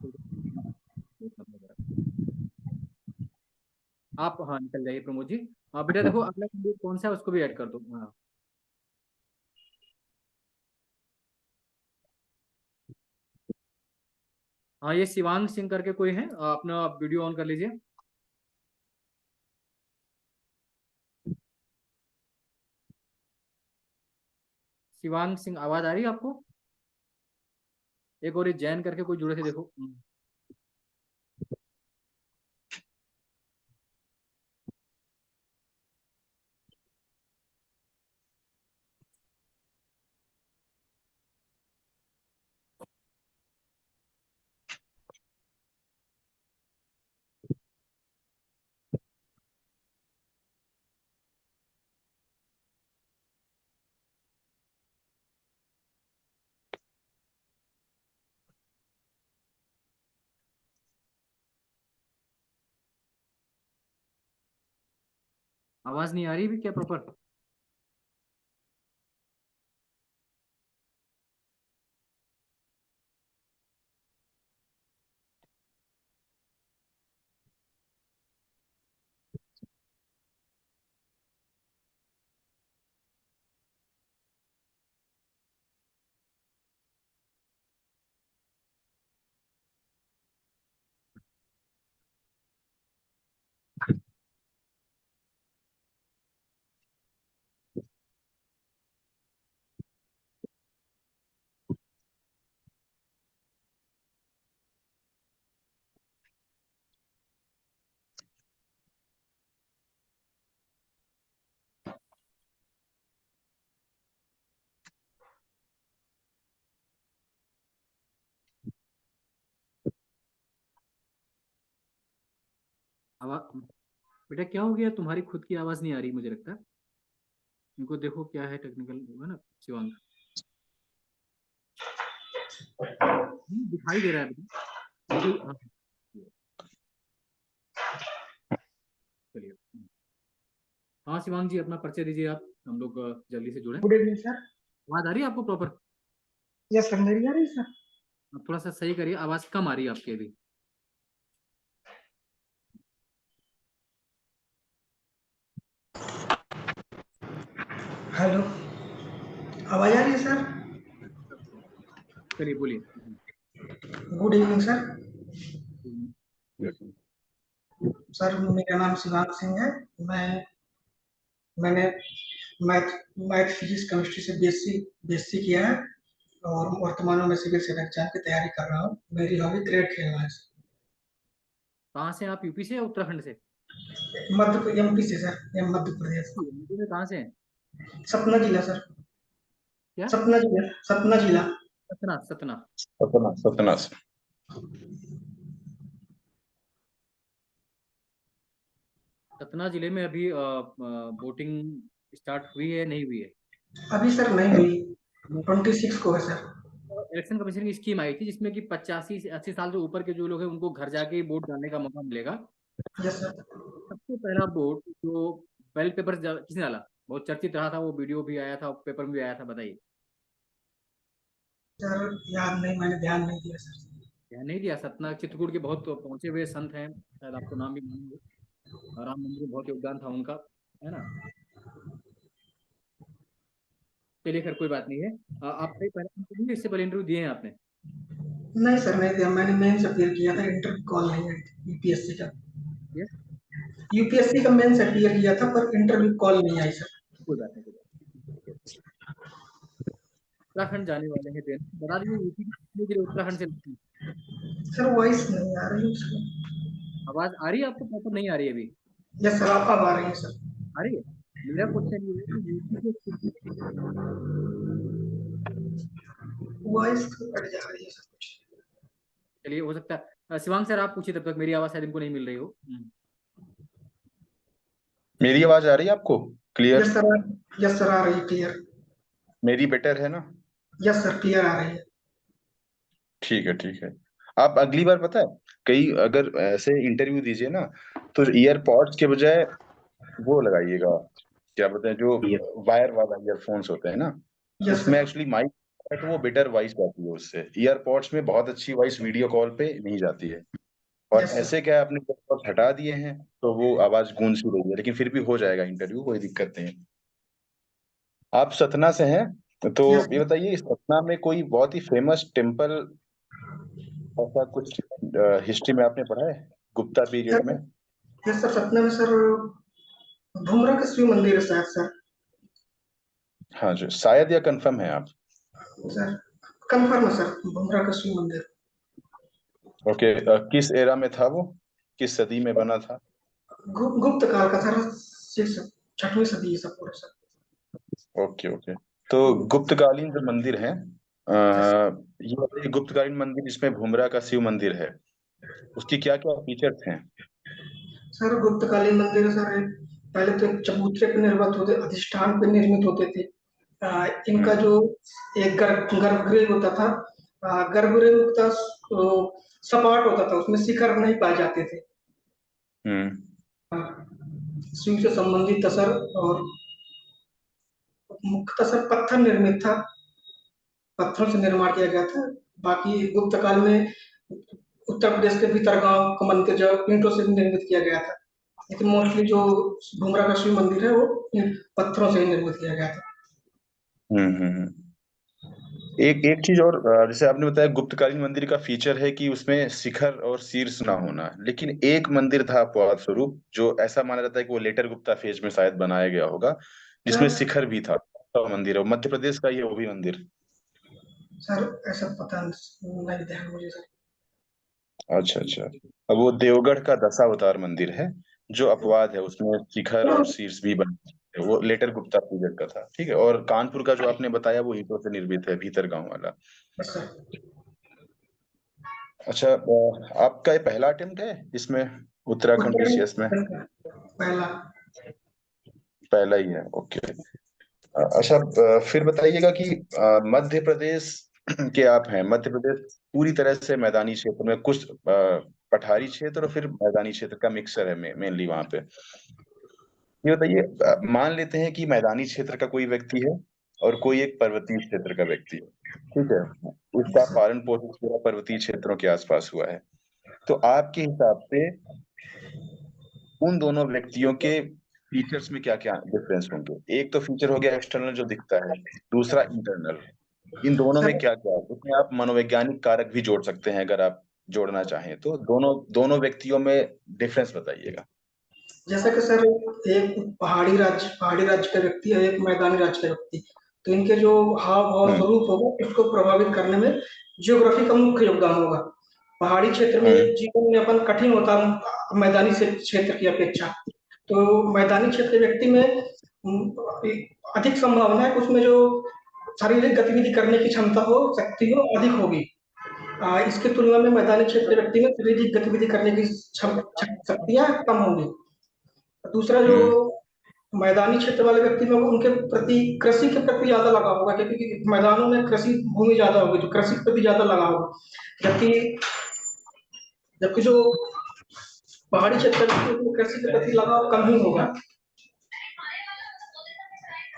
आप, हाँ निकल जाइए प्रमोद जी। बेटा देखो अगला कैंडिडेट कौन सा है उसको भी ऐड कर दो। हाँ हाँ, ये शिवांग सिंह करके कोई है, अपना वीडियो ऑन कर लीजिए। शिवांग सिंह, आवाज आ रही है आपको? एक और ये जैन करके कोई जुड़े थे, देखो। आवाज नहीं आ रही भी क्या प्रॉपर? आवाज, बेटा क्या हो गया, तुम्हारी खुद की आवाज नहीं आ रही मुझे लगता है। इनको देखो क्या है, टेक्निकल होगा ना शिवांग। दिखाई दे रहा है बेटा, बिल्कुल हाँ। चलिए, हाँ शिवांग जी अपना परिचय दीजिए आप, हम लोग जल्दी से जुड़े। Good evening sir. आवाज आ रही है आपको प्रॉपर? यस सर, मेरी आ रही है सर। आप थोड़ा सा सही करिए, आवाज कम आ रही है आपकी अभी। हेलो, आवाज आ रही है सर? चलिए बोलिए। Good evening sir. सर मेरा नाम शिवांग सिंह है। मैं मैंने मैथ मैथ फिजिक्स केमिस्ट्री से बीएससी किया है और वर्तमान में मैं सिविल सर्विस एग्जाम की तैयारी कर रहा हूँ। मेरी हॉबी क्रिकेट खेलना है सर। कहाँ से आप, यूपी से या उत्तराखंड से? एमपी से sir, M Madhya Pradesh. UP में कहाँ से हैं? सतना जिला सर। क्या? सतना जिला। सतना, सतना। सतना, सतना से। सतना जिले में अभी वोटिंग स्टार्ट हुई है नहीं हुई है? अभी सर नहीं हुई, 26 को है सर। इलेक्शन कमीशन की स्कीम आई थी जिसमें कि 85 से 80 साल से ऊपर के जो लोग हैं उनको घर जाके वोट डालने का मौका मिलेगा। Yes sir. सबसे पहला वोट जो बैलेट पेपर किसने डाला, बहुत चर्चित रहा था, वो वीडियो भी आया था, पेपर में भी आया था, बताइए। सर याद नहीं, मैंने ध्यान नहीं दिया सर। ध्यान नहीं दिया? सतना चित्रकूट के बहुत पहुंचे हुए संत हैं, शायद आपको नाम भी मालूम हो, राम मंदिर में बहुत योगदान था उनका, है ना। चलिए खैर कोई बात नहीं है। आप सही पहले इंटरव्यू, इससे पहले इंटरव्यू दिए हैं आपने? नहीं सर, नहीं दिया। मैंने मेंस अपीयर किया था, इंटरव्यू कॉल नहीं आई थी यूपीएससी का। ये यूपीएससी का मेंस अपीयर किया था पर इंटरव्यू कॉल नहीं आई सर। कोई बात नहीं, कोई बात उत्तराखंड जाने वाले हैं देन, बता दीजिए यूपी के लिए उत्तराखंड से लगती है। सर वॉइस नहीं आ रही उसकी। आवाज आ रही है आपको? प्रॉपर नहीं आ रही है अभी? यस सर, अब आ रही है सर। आ रही है। मेरा क्वेश्चन ये है कि यूपी के, वॉइस कट जा रही है सर कुछ। चलिए हो सकता है शिवांग सर आप पूछिए तब तक, मेरी आवाज शायद इनको नहीं मिल रही हो। मेरी आवाज आ रही है आपको clear? Yes sir, yes sir आ रही है क्लियर। मेरी बेटर है ना? यस सर क्लियर आ रही है। ठीक है ठीक है। आप अगली बार पता है, कई अगर ऐसे इंटरव्यू दीजिए ना, तो ईयरपॉड्स के बजाय वो लगाइएगा, क्या बोलते हैं, जो ये वायर वाला ईयरफोन्स होते हैं ना, यस उसमें सर। एक्चुअली माइक है तो वो बेटर वॉइस जाती है उससे। ईयरपॉड्स में बहुत अच्छी वॉइस वीडियो कॉल पे नहीं जाती है। और यस सर। ऐसे क्या है, आपने ईयरपॉड्स हटा दिए हैं तो वो आवाज गूंज सी रही है, लेकिन फिर भी हो जाएगा इंटरव्यू, कोई दिक्कत नहीं है। आप सतना से हैं तो यस ये बताइए, इस सतना में कोई बहुत ही फेमस टेम्पल ऐसा कुछ हिस्ट्री में आपने पढ़ा है गुप्ता पीरियड में? सर, यस सर सतना में सर भुमरा का शिव मंदिर है शायद सर। हाँ जी, शायद या कंफर्म है आप? सर कंफर्म है सर, भुमरा का शिव मंदिर। ओके, किस एरा में था वो, किस सदी में बना था? गुप्त काल का सर, 6वीं सदी है सब पूरा सर। Okay okay. तो गुप्तकालीन जो मंदिर है, ये बताइए, गुप्तकालीन मंदिर जिसमें भूमरा का शिव मंदिर है, उसकी क्या क्या फीचर्स हैं? सर गुप्तकालीन मंदिर सर पहले तो एक चबूतरे पे निर्मित होते, अधिष्ठान पे निर्मित होते थे। इनका हम्म जो एक गर्भगृह होता था, गर्भगृह मुख्यतः सपाट होता था, उसमें शिखर नहीं पाए जाते थे। हम्म शिव से संबंधित असर, और मुख्यतः सर पत्थर निर्मित था, पत्थरों से निर्माण किया गया था। बाकी गुप्त काल में उत्तर प्रदेश के भीतर गांव का मंदिर जो ईंटों से निर्मित किया गया था, लेकिन मोस्टली जो भूमरा का शिव मंदिर है वो पत्थरों से ही निर्मित किया गया था। हम्म। एक एक चीज और, जैसे आपने बताया गुप्तकालीन मंदिर का फीचर है कि उसमें शिखर और शीर्ष ना होना, लेकिन एक मंदिर था अपवाद स्वरूप जो ऐसा माना जाता है कि वो लेटर गुप्ता फेज में शायद बनाया गया होगा, जिसमें सर शिखर भी था। तो मंदिर है वो, मध्य प्रदेश का ही है वो भी मंदिर? सर ऐसा पता नहीं ध्यान मुझे सर। अच्छा अच्छा। अब वो देवगढ़ का दशावतार मंदिर है जो अपवाद है, उसमें शिखर और शीर्ष भी बने हैं। वो लेटर गुप्ता पीरियड का था, ठीक है। और कानपुर का जो आपने बताया वो ईंटों से निर्मित है, भीतर गांव वाला। बस सर। अच्छा, आपका ये पहला अटेम्प्ट है इसमें, उत्तराखंड पीसीएस में? पहला। पहला ही है, ओके। अच्छा, फिर बताइएगा कि मध्य प्रदेश के आप हैं, मध्य प्रदेश पूरी तरह से मैदानी क्षेत्र में, कुछ पठारी क्षेत्र और फिर मैदानी क्षेत्र का मिक्सर है मेनली वहां पे। ये बताइए, मान लेते हैं कि मैदानी क्षेत्र का कोई व्यक्ति है और कोई एक पर्वतीय क्षेत्र का व्यक्ति है, ठीक है। उसका पालन पोषण पूरा पर्वतीय क्षेत्रों के आसपास हुआ है। तो आपके हिसाब से उन दोनों व्यक्तियों के फीचर्स में क्या क्या डिफरेंस होंगे? एक तो फीचर हो गया एक्सटर्नल जो दिखता है, दूसरा इंटरनल। इन दोनों में सर क्या क्या है? उसमें आप मनोवैज्ञानिक कारक भी जोड़ सकते हैं अगर आप जोड़ना चाहें तो। दोनों दोनों व्यक्तियों में डिफरेंस बताइएगा। जैसा कि सर एक पहाड़ी राज्य का व्यक्ति है, एक मैदानी राज्य का व्यक्ति, तो इनके जो हाव भाव हम्म स्वरूप होगा उसको प्रभावित करने में ज्योग्राफी का मुख्य योगदान होगा। पहाड़ी क्षेत्र में हम्म जीवन यापन कठिन होता है मैदानी से क्षेत्र की अपेक्षा। तो मैदानी क्षेत्र के व्यक्ति में अधिक संभावना है कि उसमें जो शारीरिक गतिविधि करने की क्षमता हो, शक्ति हो, अधिक होगी। इसकी तुलना में मैदानी क्षेत्र के व्यक्ति में शारीरिक गतिविधि करने की शक्तियां कम होंगी। दूसरा जो हम्म मैदानी क्षेत्र वाले व्यक्ति में उनके प्रति कृषि के प्रति ज्यादा लगाव होगा, क्योंकि मैदानों में कृषि भूमि ज्यादा होगी तो कृषि के प्रति ज्यादा लगाव होगा। जबकि जबकि जो पहाड़ी क्षेत्र में कृषि के प्रति लगाव कम ही होगा।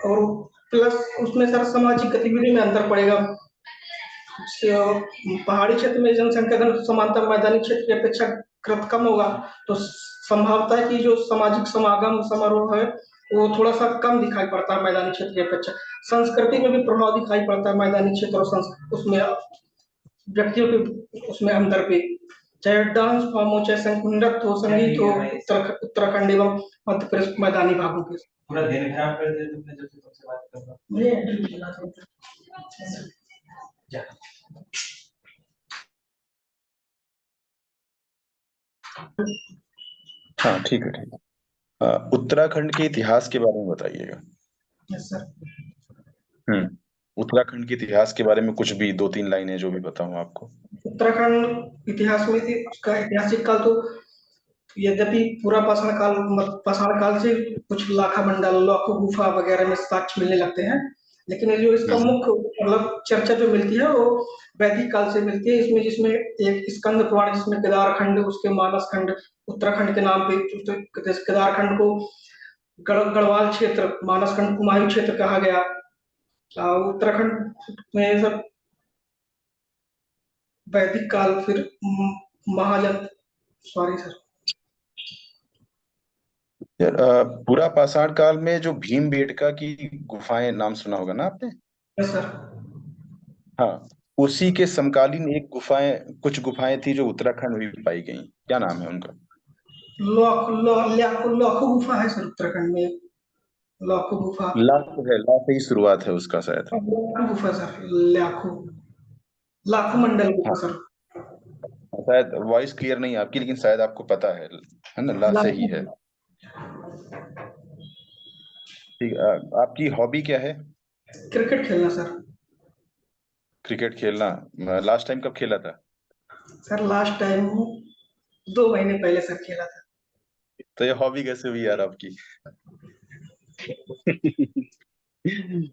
और प्लस उसमें सर सामाजिक गतिविधि में अंतर पड़ेगा। पहाड़ी क्षेत्र में जनसंख्या घन समांतर मैदानी क्षेत्र की अपेक्षाकृत कम होगा, तो संभावता है कि जो सामाजिक समागम समारोह है वो थोड़ा सा कम दिखाई पड़ता है मैदानी क्षेत्र की अपेक्षा। संस्कृति में भी प्रभाव दिखाई पड़ता है मैदानी क्षेत्र और उसमें व्यक्तियों के उसमें अंतर पे। चाहे डांस फॉर्म हो, चाहे नृत्य हो, संगीत हो, उत्तराखंड एवं मध्य प्रदेश मैदानी भागों के। पूरा दिन खराब कर दिया तुमने जब से तुमसे बात कर रहा हूं। मुझे इंटरव्यू देना था। जा। हाँ ठीक है ठीक है। उत्तराखंड के इतिहास के बारे में बताइएगा। Yes sir. उत्तराखंड के इतिहास के बारे में कुछ भी 2-3 लाइनें जो भी बताऊं आपको। उत्तराखंड इतिहास में उसका ऐतिहासिक काल तो यद्यपि पूरा पाषाण काल से कुछ लाखा मंडल, लौह गुफा वगैरह में साक्ष्य मिलने लगते हैं, लेकिन ये जो इसका मुख्य मतलब चर्चा जो मिलती है वो वैदिक काल से मिलती है। इसमें जिसमें एक स्कंद पुराण जिसमें केदारखंड, उसके मानस खंड उत्तराखंड के नाम पे केदारखंड को गढ़वाल क्षेत्र, मानस खंड कुमायूं क्षेत्र कहा गया। उत्तराखंड में सब वैदिक काल, फिर महाजन, सॉरी सर, यार पूरा पाषाण काल में जो भीमबेटका की गुफाएं नाम सुना होगा ना आपने। Yes sir. हाँ, उसी के समकालीन एक कुछ गुफाएं थी जो उत्तराखंड में भी पाई गई। क्या नाम है उनका? लाखों गुफा है सर उत्तराखंड में, लाखों गुफा। ला तो है, ला से ही शुरुआत है उसका शायद। लाखों गुफा सर, लाखों लाखों मंडल हाँ गुफा सर। शायद वॉइस क्लियर नहीं है आपकी, लेकिन शायद आपको पता है ना, ला से ही है। ठीक आपकी हॉबी क्या है? क्रिकेट खेलना सर। क्रिकेट खेलना। लास्ट टाइम कब खेला था? सर लास्ट टाइम 2 महीने पहले सर खेला था। तो ये हॉबी कैसे हुई यार आपकी?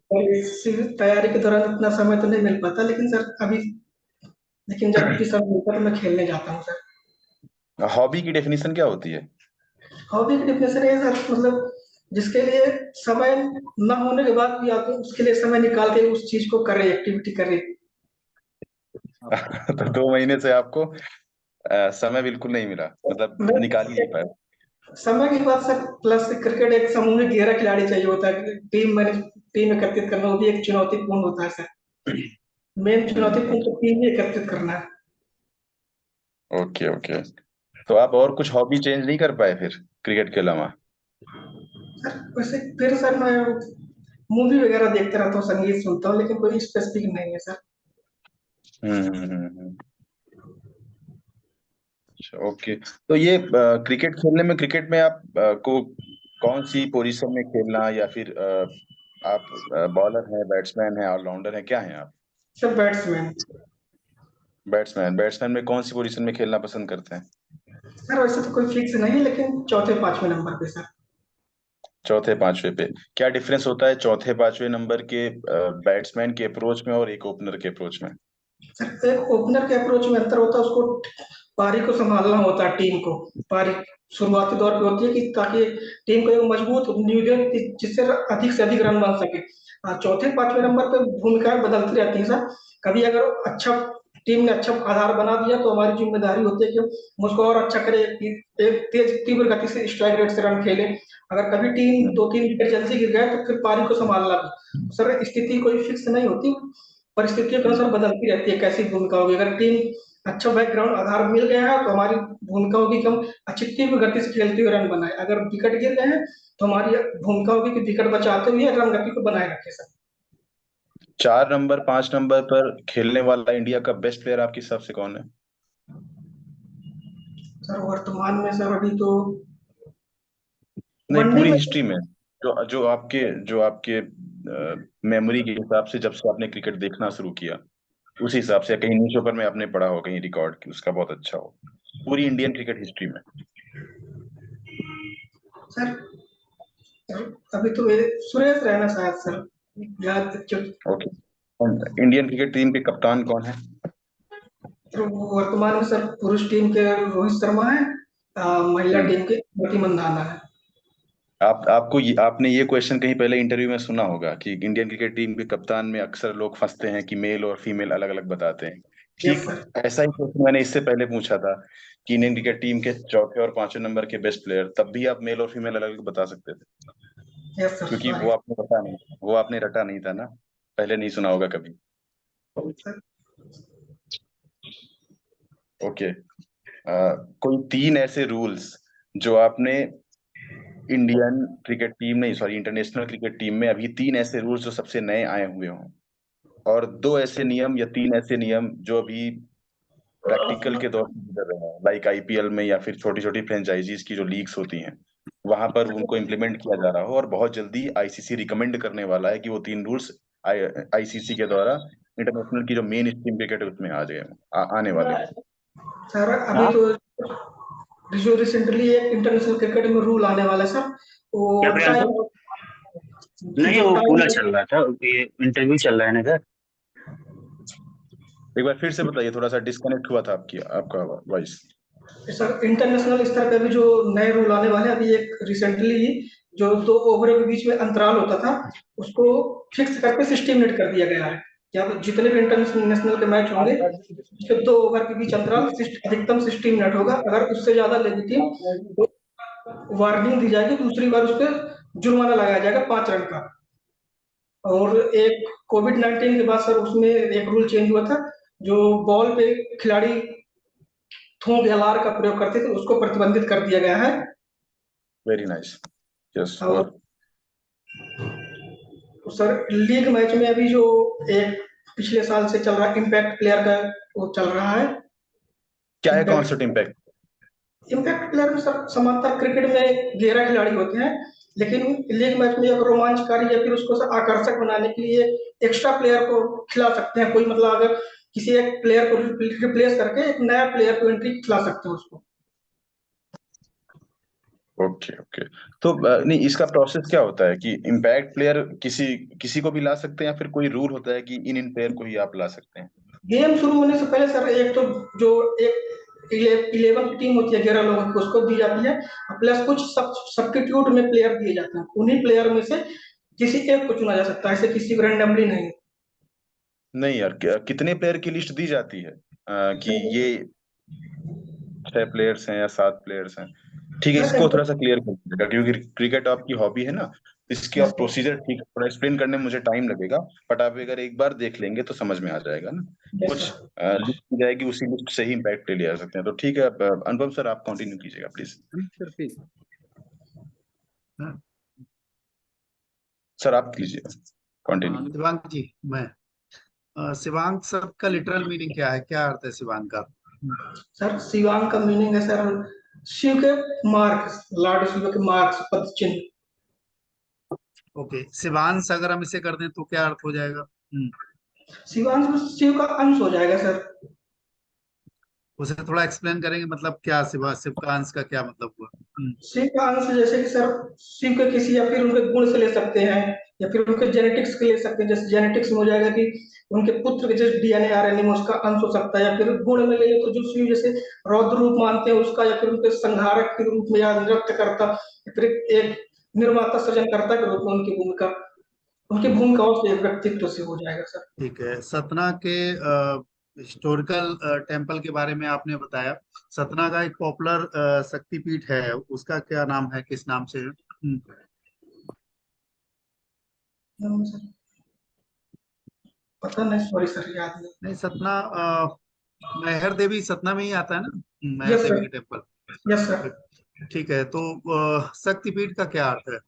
और इस तैयारी के दौरान इतना समय तो नहीं मिल पाता, लेकिन सर अभी, लेकिन जब भी समय मिलता है तो मैं खेलने जाता हूँ सर। हॉबी की डेफिनेशन क्या होती है? हॉबी की डेफिनेशन है सर, मतलब जिसके लिए समय न होने के बाद भी आप उसके लिए समय निकाल के उस चीज को करें, एक्टिविटी करें। तो 2 महीने से आपको समय बिल्कुल नहीं मिला, मतलब निकाल ही नहीं पाए। समय की बात सर, प्लस क्रिकेट एक सामूहिक गहरा खिलाड़ी चाहिए होता है, टीम एकत्रित करना वो भी एक चुनौतीपूर्ण होता है सर। मेन चुनौतीपूर्ण तो टीम ही एकत्रित करना है। Okay okay. तो आप और कुछ हॉबी चेंज नहीं कर पाए फिर क्रिकेट के अलावा? सर वैसे फिर सर मैं मूवी वगैरह देखता रहता हूँ, संगीत सुनता हूँ, लेकिन कोई स्पेसिफिक नहीं है सर। हम्म। अच्छा ओके। तो ये क्रिकेट खेलने में, क्रिकेट में आप को कौन सी पोजीशन में खेलना, या फिर आप बॉलर हैं, बैट्समैन हैं, ऑलराउंडर हैं, क्या हैं आप? Sir batsman. बैट्समैन। बैट्समैन में कौन सी पोजीशन में खेलना पसंद करते हैं? सर वैसे तो कोई फिक्स नहीं है, लेकिन चौथे पांचवें नंबर पे सर। चौथे पांचवे पे। क्या डिफरेंस होता है चौथे पांचवे नंबर के बैट्समैन के अप्रोच में और एक ओपनर के अप्रोच में? सर एक ओपनर के अप्रोच में अंतर होता है, उसको पारी को संभालना होता है, टीम को। पारी शुरुआती दौर पे होती है कि ताकि टीम को एक मजबूत नींव दे जिससे अधिक से अधिक रन बन सके। चौथे पांचवें नंबर पे भूमिकाएं बदलती रहती हैं सर। कभी अगर अच्छा टीम ने अच्छा आधार बना दिया तो हमारी जिम्मेदारी होती है कि हम उसको और अच्छा करे, एक तेज तीव्र गति से स्ट्राइक रेट से रन खेले। अगर कभी टीम 2-3 विकेट जल्दी गिर गए तो फिर पारी को संभालना भी सर, स्थिति कोई फिक्स नहीं होती, परिस्थितियों के अनुसार बदलती रहती है कैसी भूमिका होगी। अगर टीम अच्छा बैकग्राउंड आधार मिल गया है तो हमारी भूमिका होगी कि हम अच्छी तीव्र गति से खेलते हुए रन बनाए। अगर विकेट गिर गए हैं तो हमारी भूमिका होगी कि विकेट बचाते हुए रन गति को बनाए रखे सर। 4 नंबर 5 नंबर पर खेलने वाला इंडिया का बेस्ट प्लेयर आपके हिसाब से कौन है? सर वर्तमान में सर अभी तो नहीं, वनडे पूरी में हिस्ट्री में जो आपके मेमोरी के हिसाब से, जब से आपने क्रिकेट देखना शुरू किया उस हिसाब से, कहीं न्यूज़पेपर में आपने पढ़ा हो कहीं रिकॉर्ड कि उसका बहुत अच्छा हो, पूरी इंडियन क्रिकेट हिस्ट्री में। सर अभी तो सुरेश रैना शायद सर, याद ओके। इंडियन क्रिकेट टीम के कप्तान कौन है? तो वर्तमान में सर पुरुष टीम के रोहित शर्मा है, महिला टीम के स्मृति मंदाना है। आपने ये क्वेश्चन कहीं पहले इंटरव्यू में सुना होगा कि इंडियन क्रिकेट टीम के कप्तान में अक्सर लोग फंसते हैं कि मेल और फीमेल अलग अलग बताते हैं। यस ठीक सर। ऐसा ही क्वेश्चन मैंने इससे पहले पूछा था कि इंडियन क्रिकेट टीम के चौथे और पांचवें नंबर के बेस्ट प्लेयर, तब भी आप मेल और फीमेल अलग अलग बता सकते थे, यस सर क्योंकि सॉरी। वो आपने रटा नहीं था ना, पहले नहीं सुना होगा कभी। Sir okay. कोई 3 ऐसे रूल्स जो आपने इंडियन क्रिकेट टीम नहीं, सॉरी, इंटरनेशनल क्रिकेट टीम में अभी 3 ऐसे रूल्स जो सबसे नए आए हुए हों, और 2 ऐसे नियम या 3 ऐसे नियम जो अभी प्रैक्टिकल के दौर पर गुजर रहे हैं, लाइक आईपीएल में या फिर छोटी छोटी फ्रेंचाइजीज की जो लीग्स होती हैं वहां पर उनको इम्प्लीमेंट किया जा रहा हो, और बहुत जल्दी आईसीसी रिकमेंड करने वाला है कि वो 3 रूल्स आईसीसी के द्वारा इंटरनेशनल की जो मेन स्ट्रीम क्रिकेट है उसमें आ जाए, आने वाले हैं। सर अभी तो जो रिसेंटली एक इंटरनेशनल क्रिकेट में रूल आने वाला है सर, क्या वो प्रियांशु? नहीं, वो पूरा चल रहा था, ये इंटरव्यू चल रहा है ना सर। एक बार फिर से बताइए, थोड़ा सा डिस्कनेक्ट हुआ था आपका वॉइस। सर इंटरनेशनल स्तर पे भी जो नए रूल आने वाले हैं, अभी एक रिसेंटली जो 2 ओवरों के बीच में अंतराल होता था उसको फिक्स करके 60 मिनट कर दिया गया है। क्या जितने भी इंटरनेशनल के मैच होंगे उसके 2 ओवर के बीच अंतराल अधिकतम 60 मिनट होगा। अगर उससे ज्यादा लेगी टीम तो वार्निंग दी जाएगी, दूसरी बार उस पर जुर्माना लगाया जाएगा 5 रन का। और एक कोविड-19 के बाद सर उसमें एक रूल चेंज हुआ था, जो बॉल पे खिलाड़ी थूक या लार का प्रयोग करते थे उसको प्रतिबंधित कर दिया गया है। Very nice, yes. और सर लीग मैच में अभी जो एक पिछले साल से चल रहा है इम्पैक्ट प्लेयर का वो चल रहा है। क्या है कॉन्सेप्ट इम्पैक्ट? इम्पैक्ट प्लेयर में सर समानता क्रिकेट में 11 खिलाड़ी होते हैं, लेकिन लीग मैच में एक रोमांचकारी या फिर उसको आकर्षक बनाने के लिए एक्स्ट्रा प्लेयर को खिला सकते हैं। कोई मतलब अगर किसी एक प्लेयर को रिप्लेस करके एक नया प्लेयर को एंट्री खिला सकते हैं उसको। Okay okay. तो नहीं, इसका प्रोसेस क्या होता है कि इम्पैक्ट प्लेयर किसी किसी को भी ला सकते हैं, या फिर कोई रूल होता है कि इन प्लेयर को ही आप ला सकते हैं? गेम शुरू होने से पहले सर एक तो जो एक 11 की टीम होती है 11 लोगों की उसको दी जाती है, प्लस कुछ सब्स्टिट्यूट में प्लेयर दिए जाते हैं। उन्हीं प्लेयर में से किसी एक को चुना जा सकता है, ऐसे किसी को रैंडमली नहीं। नहीं यार, कितने प्लेयर की लिस्ट दी जाती है कि ये 6 प्लेयर्स हैं या 7 प्लेयर्स हैं? ठीक है, इसको थोड़ा सा क्लियर कर दीजिएगा, क्योंकि क्रिकेट आपकी हॉबी है ना, इसकी आप प्रोसीजर ठीक थोड़ा एक्सप्लेन करने में मुझे टाइम लगेगा, बट आप अगर एक बार देख लेंगे तो समझ में आ जाएगा ना। कुछ लिस्ट की जाएगी, उसी लिस्ट से ही इम्पैक्ट ले लिया सकते हैं। तो ठीक है, अनुपम सर आप कंटिन्यू कीजिएगा प्लीज। Sir please. सर आप कीजिए कंटिन्यू। शिवांग जी, मैं शिवांग सर का लिटरल मीनिंग क्या है, क्या अर्थ है शिवांग का? सर शिवांग का मीनिंग है सर शिव के मार्ग, लॉर्ड शिव के मार्ग पद चिन्ह। ओके, शिवांश अगर हम इसे कर दें तो क्या अर्थ हो जाएगा? शिवांश में शिव का अंश हो जाएगा सर। उसे थोड़ा एक्सप्लेन करेंगे, मतलब क्या शिव का अंश का क्या मतलब हुआ? शिव का अंश जैसे कि सर शिव के किसी या फिर उनके गुण से ले सकते हैं, या फिर उनके जेनेटिक्स के ले सकते हैं। जैसे जेनेटिक्स में हो जाएगा कि उनके पुत्र के जैसे डीएनए आरएनए में उसका अंश हो सकता है, या फिर गुण में ले ले तो जो शिव जैसे रौद्र रूप मानते हैं उसका, या फिर उनके संहारक के रूप में या नृत्य करता, या फिर एक निर्माता सृजनकर्ता के रूप में उनकी भूमिकाओं से व्यक्तित्व से हो जाएगा सर। ठीक है, सतना के हिस्टोरिकल टेम्पल के बारे में आपने बताया। सतना का एक पॉपुलर शक्तिपीठ है, उसका क्या नाम है, किस नाम से है? पता नहीं, सॉरी सर, याद नहीं। नहीं, सतना मैहर देवी सतना में ही आता है ना, मैहर यस देवी सर, का टेम्पल। Yes sir. ठीक है, तो शक्तिपीठ का क्या अर्थ है?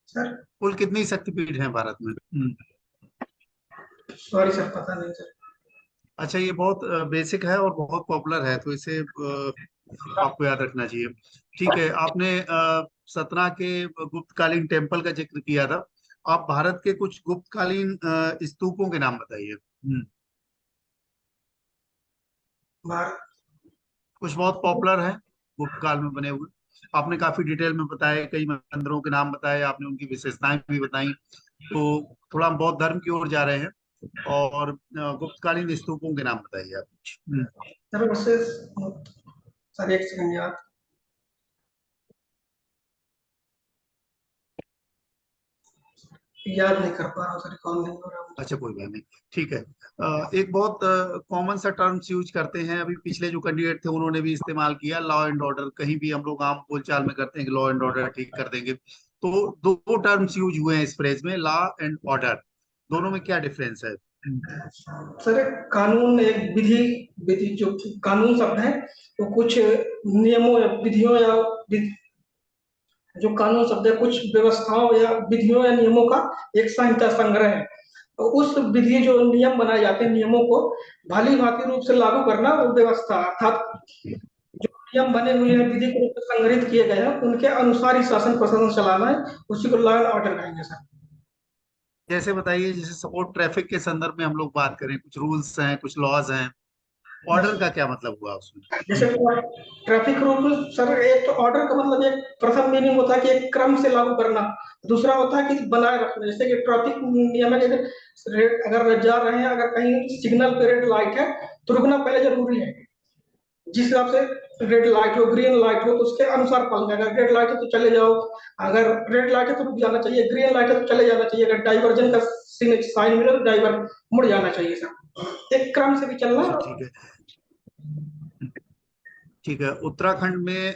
सर कुल कितनी शक्तिपीठ हैं भारत में? सॉरी सर, पता नहीं सर। अच्छा, ये बहुत बेसिक है और बहुत पॉपुलर है, तो इसे आपको याद रखना चाहिए। ठीक है, आपने सतना के गुप्तकालीन टेम्पल का जिक्र किया था। आप भारत के कुछ गुप्तकालीन स्तूपों के नाम बताइए। कुछ बहुत पॉपुलर है गुप्त काल में बने हुए। आपने काफी डिटेल में बताया, कई मंदिरों के नाम बताए आपने, उनकी विशेषताएं भी बताई। तो थोड़ा हम बौद्ध धर्म की ओर जा रहे हैं, और गुप्तकालीन स्तूपों के नाम बताइए आप कुछ। सर उससे सर एक सेकंड याद नहीं कर पा रहा हूँ सर, कौन नहीं हो रहा हूँ। अच्छा, कोई बात नहीं, ठीक है। एक बहुत कॉमन सा टर्म्स यूज करते हैं, अभी पिछले जो कैंडिडेट थे उन्होंने भी इस्तेमाल किया, लॉ एंड ऑर्डर। कहीं भी हम लोग आम बोलचाल में करते हैं कि लॉ एंड ऑर्डर ठीक कर देंगे, तो दो टर्म्स यूज हुए हैं इस फ्रेज में, लॉ एंड ऑर्डर। दोनों में क्या डिफरेंस है? सर कानून एक विधि विधि जो कानून शब्द है वो कुछ नियमों या विधियों या जो कानून शब्द है कुछ व्यवस्थाओं या विधियों या नियमों का एक संहिता संग्रह है। तो उस विधि जो नियम बनाए जाते हैं नियमों को भली भांति रूप से लागू करना वो व्यवस्था अर्थात जो नियम बने हुए हैं विधि के रूप में संग्रहित किए गए हैं उनके अनुसार ही शासन प्रशासन चलाना है, उसी को लॉ एंड ऑर्डर कहेंगे सर। जैसे बताइए, जैसे सपोर्ट ट्रैफिक के संदर्भ में हम लोग बात करें, कुछ रूल्स हैं, कुछ लॉज हैं, ऑर्डर का क्या मतलब हुआ उसमें? जैसे ट्रैफिक रूल सर, एक तो ऑर्डर का मतलब एक प्रथम मीनिंग होता है कि एक क्रम से लागू करना, दूसरा होता है कि बनाए रखना। जैसे कि ट्रैफिक नियम है, जैसे रेड अगर जा रहे हैं, अगर कहीं सिग्नल पे रेड लाइट है तो रुकना पहले जरूरी है। जिस हिसाब से रेड लाइट हो ग्रीन लाइट हो तो उसके अनुसार पालना। अगर रेड लाइट है तो चले जाओ, अगर रेड लाइट है तो रुक जाना चाहिए, ग्रीन लाइट है तो चले जाना चाहिए, अगर डाइवर्जन का साइन मिले तो डाइवर मुड़ जाना चाहिए सर। एक क्रम से भी चलना। ठीक है, ठीक है। उत्तराखंड में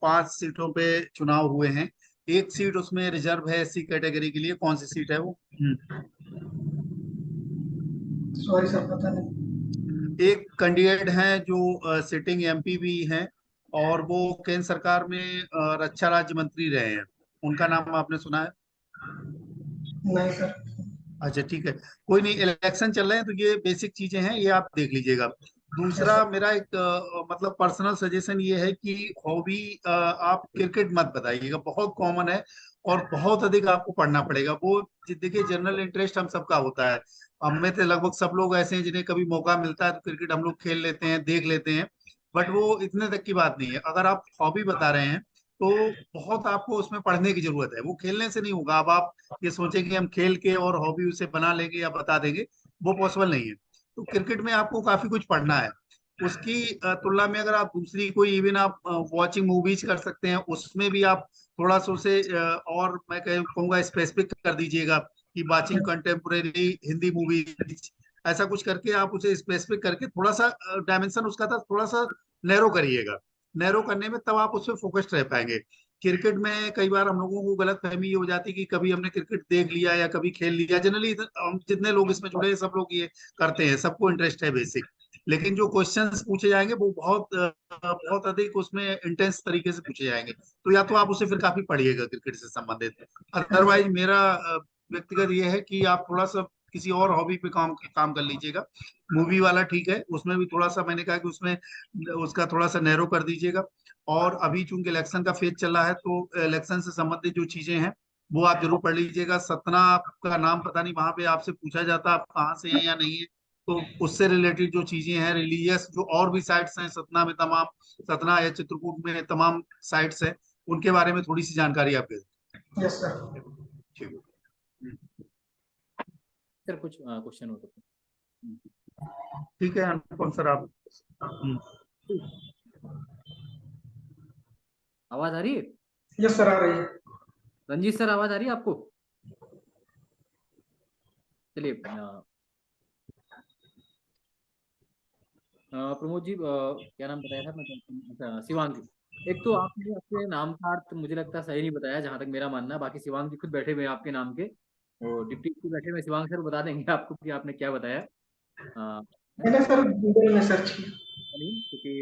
5 सीटों पे चुनाव हुए हैं, एक सीट उसमें रिजर्व है एससी कैटेगरी के लिए। कौन सी सीट है वो? सॉरी सर पता नहीं। एक कैंडिडेट हैं जो सिटिंग एमपी भी हैं और वो केंद्र सरकार में रक्षा राज्य मंत्री रहे हैं, उनका नाम आपने सुना है? नहीं सर। अच्छा, ठीक है, कोई नहीं। इलेक्शन चल रहे हैं तो ये बेसिक चीजें हैं, ये आप देख लीजिएगा। यस दूसरा मेरा एक मतलब पर्सनल सजेशन ये है कि हॉबी आप क्रिकेट मत बताइएगा, बहुत कॉमन है और बहुत अधिक आपको पढ़ना पड़ेगा वो। देखिए, जनरल इंटरेस्ट हम सबका होता है, हम में से लगभग सब लोग ऐसे हैं जिन्हें कभी मौका मिलता है तो क्रिकेट हम लोग खेल लेते हैं, देख लेते हैं, बट वो इतने तक की बात नहीं है। अगर आप हॉबी बता रहे हैं तो बहुत आपको उसमें पढ़ने की जरूरत है, वो खेलने से नहीं होगा। अब आप ये सोचें कि हम खेल के और हॉबी उसे बना लेंगे या बता देंगे, वो पॉसिबल नहीं है। तो क्रिकेट में आपको काफी कुछ पढ़ना है। उसकी तुलना में अगर आप दूसरी कोई इवन आप वॉचिंग मूवीज कर सकते हैं, उसमें भी आप थोड़ा सा उसे और मैं कहूँगा स्पेसिफिक कर दीजिएगा कि वॉचिंग कंटेम्पोरेरी हिंदी मूवीज, ऐसा कुछ करके आप उसे स्पेसिफिक करके थोड़ा सा डायमेंशन उसका था थोड़ा सा नैरो करिएगा। नैरो करने में तब आप उस पर फोकस्ड रह पाएंगे। क्रिकेट में कई बार हम लोगों को गलत फहमी ये हो जाती है कि कभी हमने क्रिकेट देख लिया या कभी खेल लिया। जनरली हम जितने लोग इसमें जुड़े हैं सब लोग ये करते हैं, सबको इंटरेस्ट है बेसिक, लेकिन जो क्वेश्चंस पूछे जाएंगे वो बहुत अधिक उसमें इंटेंस तरीके से पूछे जाएंगे। तो या तो आप उसे फिर काफी पढ़िएगा क्रिकेट से संबंधित। अदरवाइज मेरा व्यक्तिगत ये है कि आप थोड़ा सा किसी और हॉबी पे काम काम कर लीजिएगा। मूवी वाला ठीक है, उसमें भी थोड़ा सा मैंने कहा कि उसमें उसका थोड़ा सा नैरो कर दीजिएगा। और अभी चूंकि इलेक्शन का फेज चल रहा है तो इलेक्शन से संबंधित जो चीजें हैं वो आप जरूर पढ़ लीजिएगा। सतना का नाम पता नहीं वहां पे आपसे पूछा जाता आप कहाँ से हैं या नहीं है, तो उससे रिलेटेड जो चीजें हैं रिलीजियस जो और भी साइट्स हैं सतना में, तमाम सतना या चित्रकूट में तमाम साइट्स हैं, उनके बारे में थोड़ी सी जानकारी आपके। Yes sir. ठीक है सर कुछ क्वेश्चन हो सकते हैं? ठीक है, अनुपम सर आप। आवाज आ रही है? यस सर आ रही है। रंजीत सर आवाज आ रही है आपको? चलिए प्रमोद जी क्या नाम बताया था मैं? अच्छा, शिवांग जी। एक तो आपने अपने नाम का अर्थ मुझे लगता है सही नहीं बताया, जहां तक मेरा मानना है। बाकी शिवांग जी खुद बैठे हुए हैं आपके नाम के, और डिप्टी भी बैठे हुए हैं, शिवांग सर बता देंगे आपको कि आपने क्या बताया। है ना? मैंने सर गूगल में सर्च किया। क्योंकि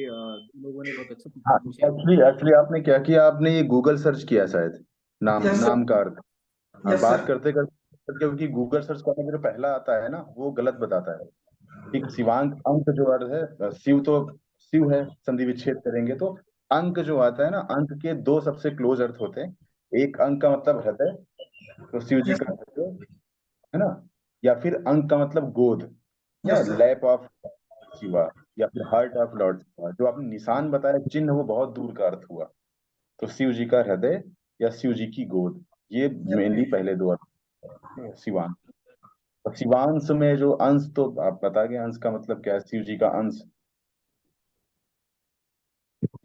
लोगों ने बहुत अच्छा हाँ, पूछा। एक्चुअली एक्चुअली आपने क्या किया, आपने ये गूगल सर्च किया शायद, नाम यस नाम का सर। अर्थ। हाँ, यस बात सर। करते करते, क्योंकि गूगल सर्च करने में जो पहला आता है ना वो गलत बताता है। ठीक, शिवांक अंक जो अर्थ है, शिव तो शिव है, संधि विच्छेद करेंगे तो अंक जो आता है ना, अंक के दो सबसे क्लोज अर्थ होते हैं। एक अंक का मतलब हृदय, तो शिव जी यस का हृदय, है ना, या फिर अंक का मतलब गोद, yes sir. Lap of Shiva, या फिर हार्ट ऑफ लॉर्ड शिवा। जो आपने निशान बताया चिन्ह, वो बहुत दूर का अर्थ हुआ। तो शिव जी का हृदय या शिव जी की गोद, ये मेनली पहले दो अर्थ हैं, शिवांश। और शिवांश में जो अंश, तो आप बता गए अंश का मतलब क्या है, शिव जी का अंश।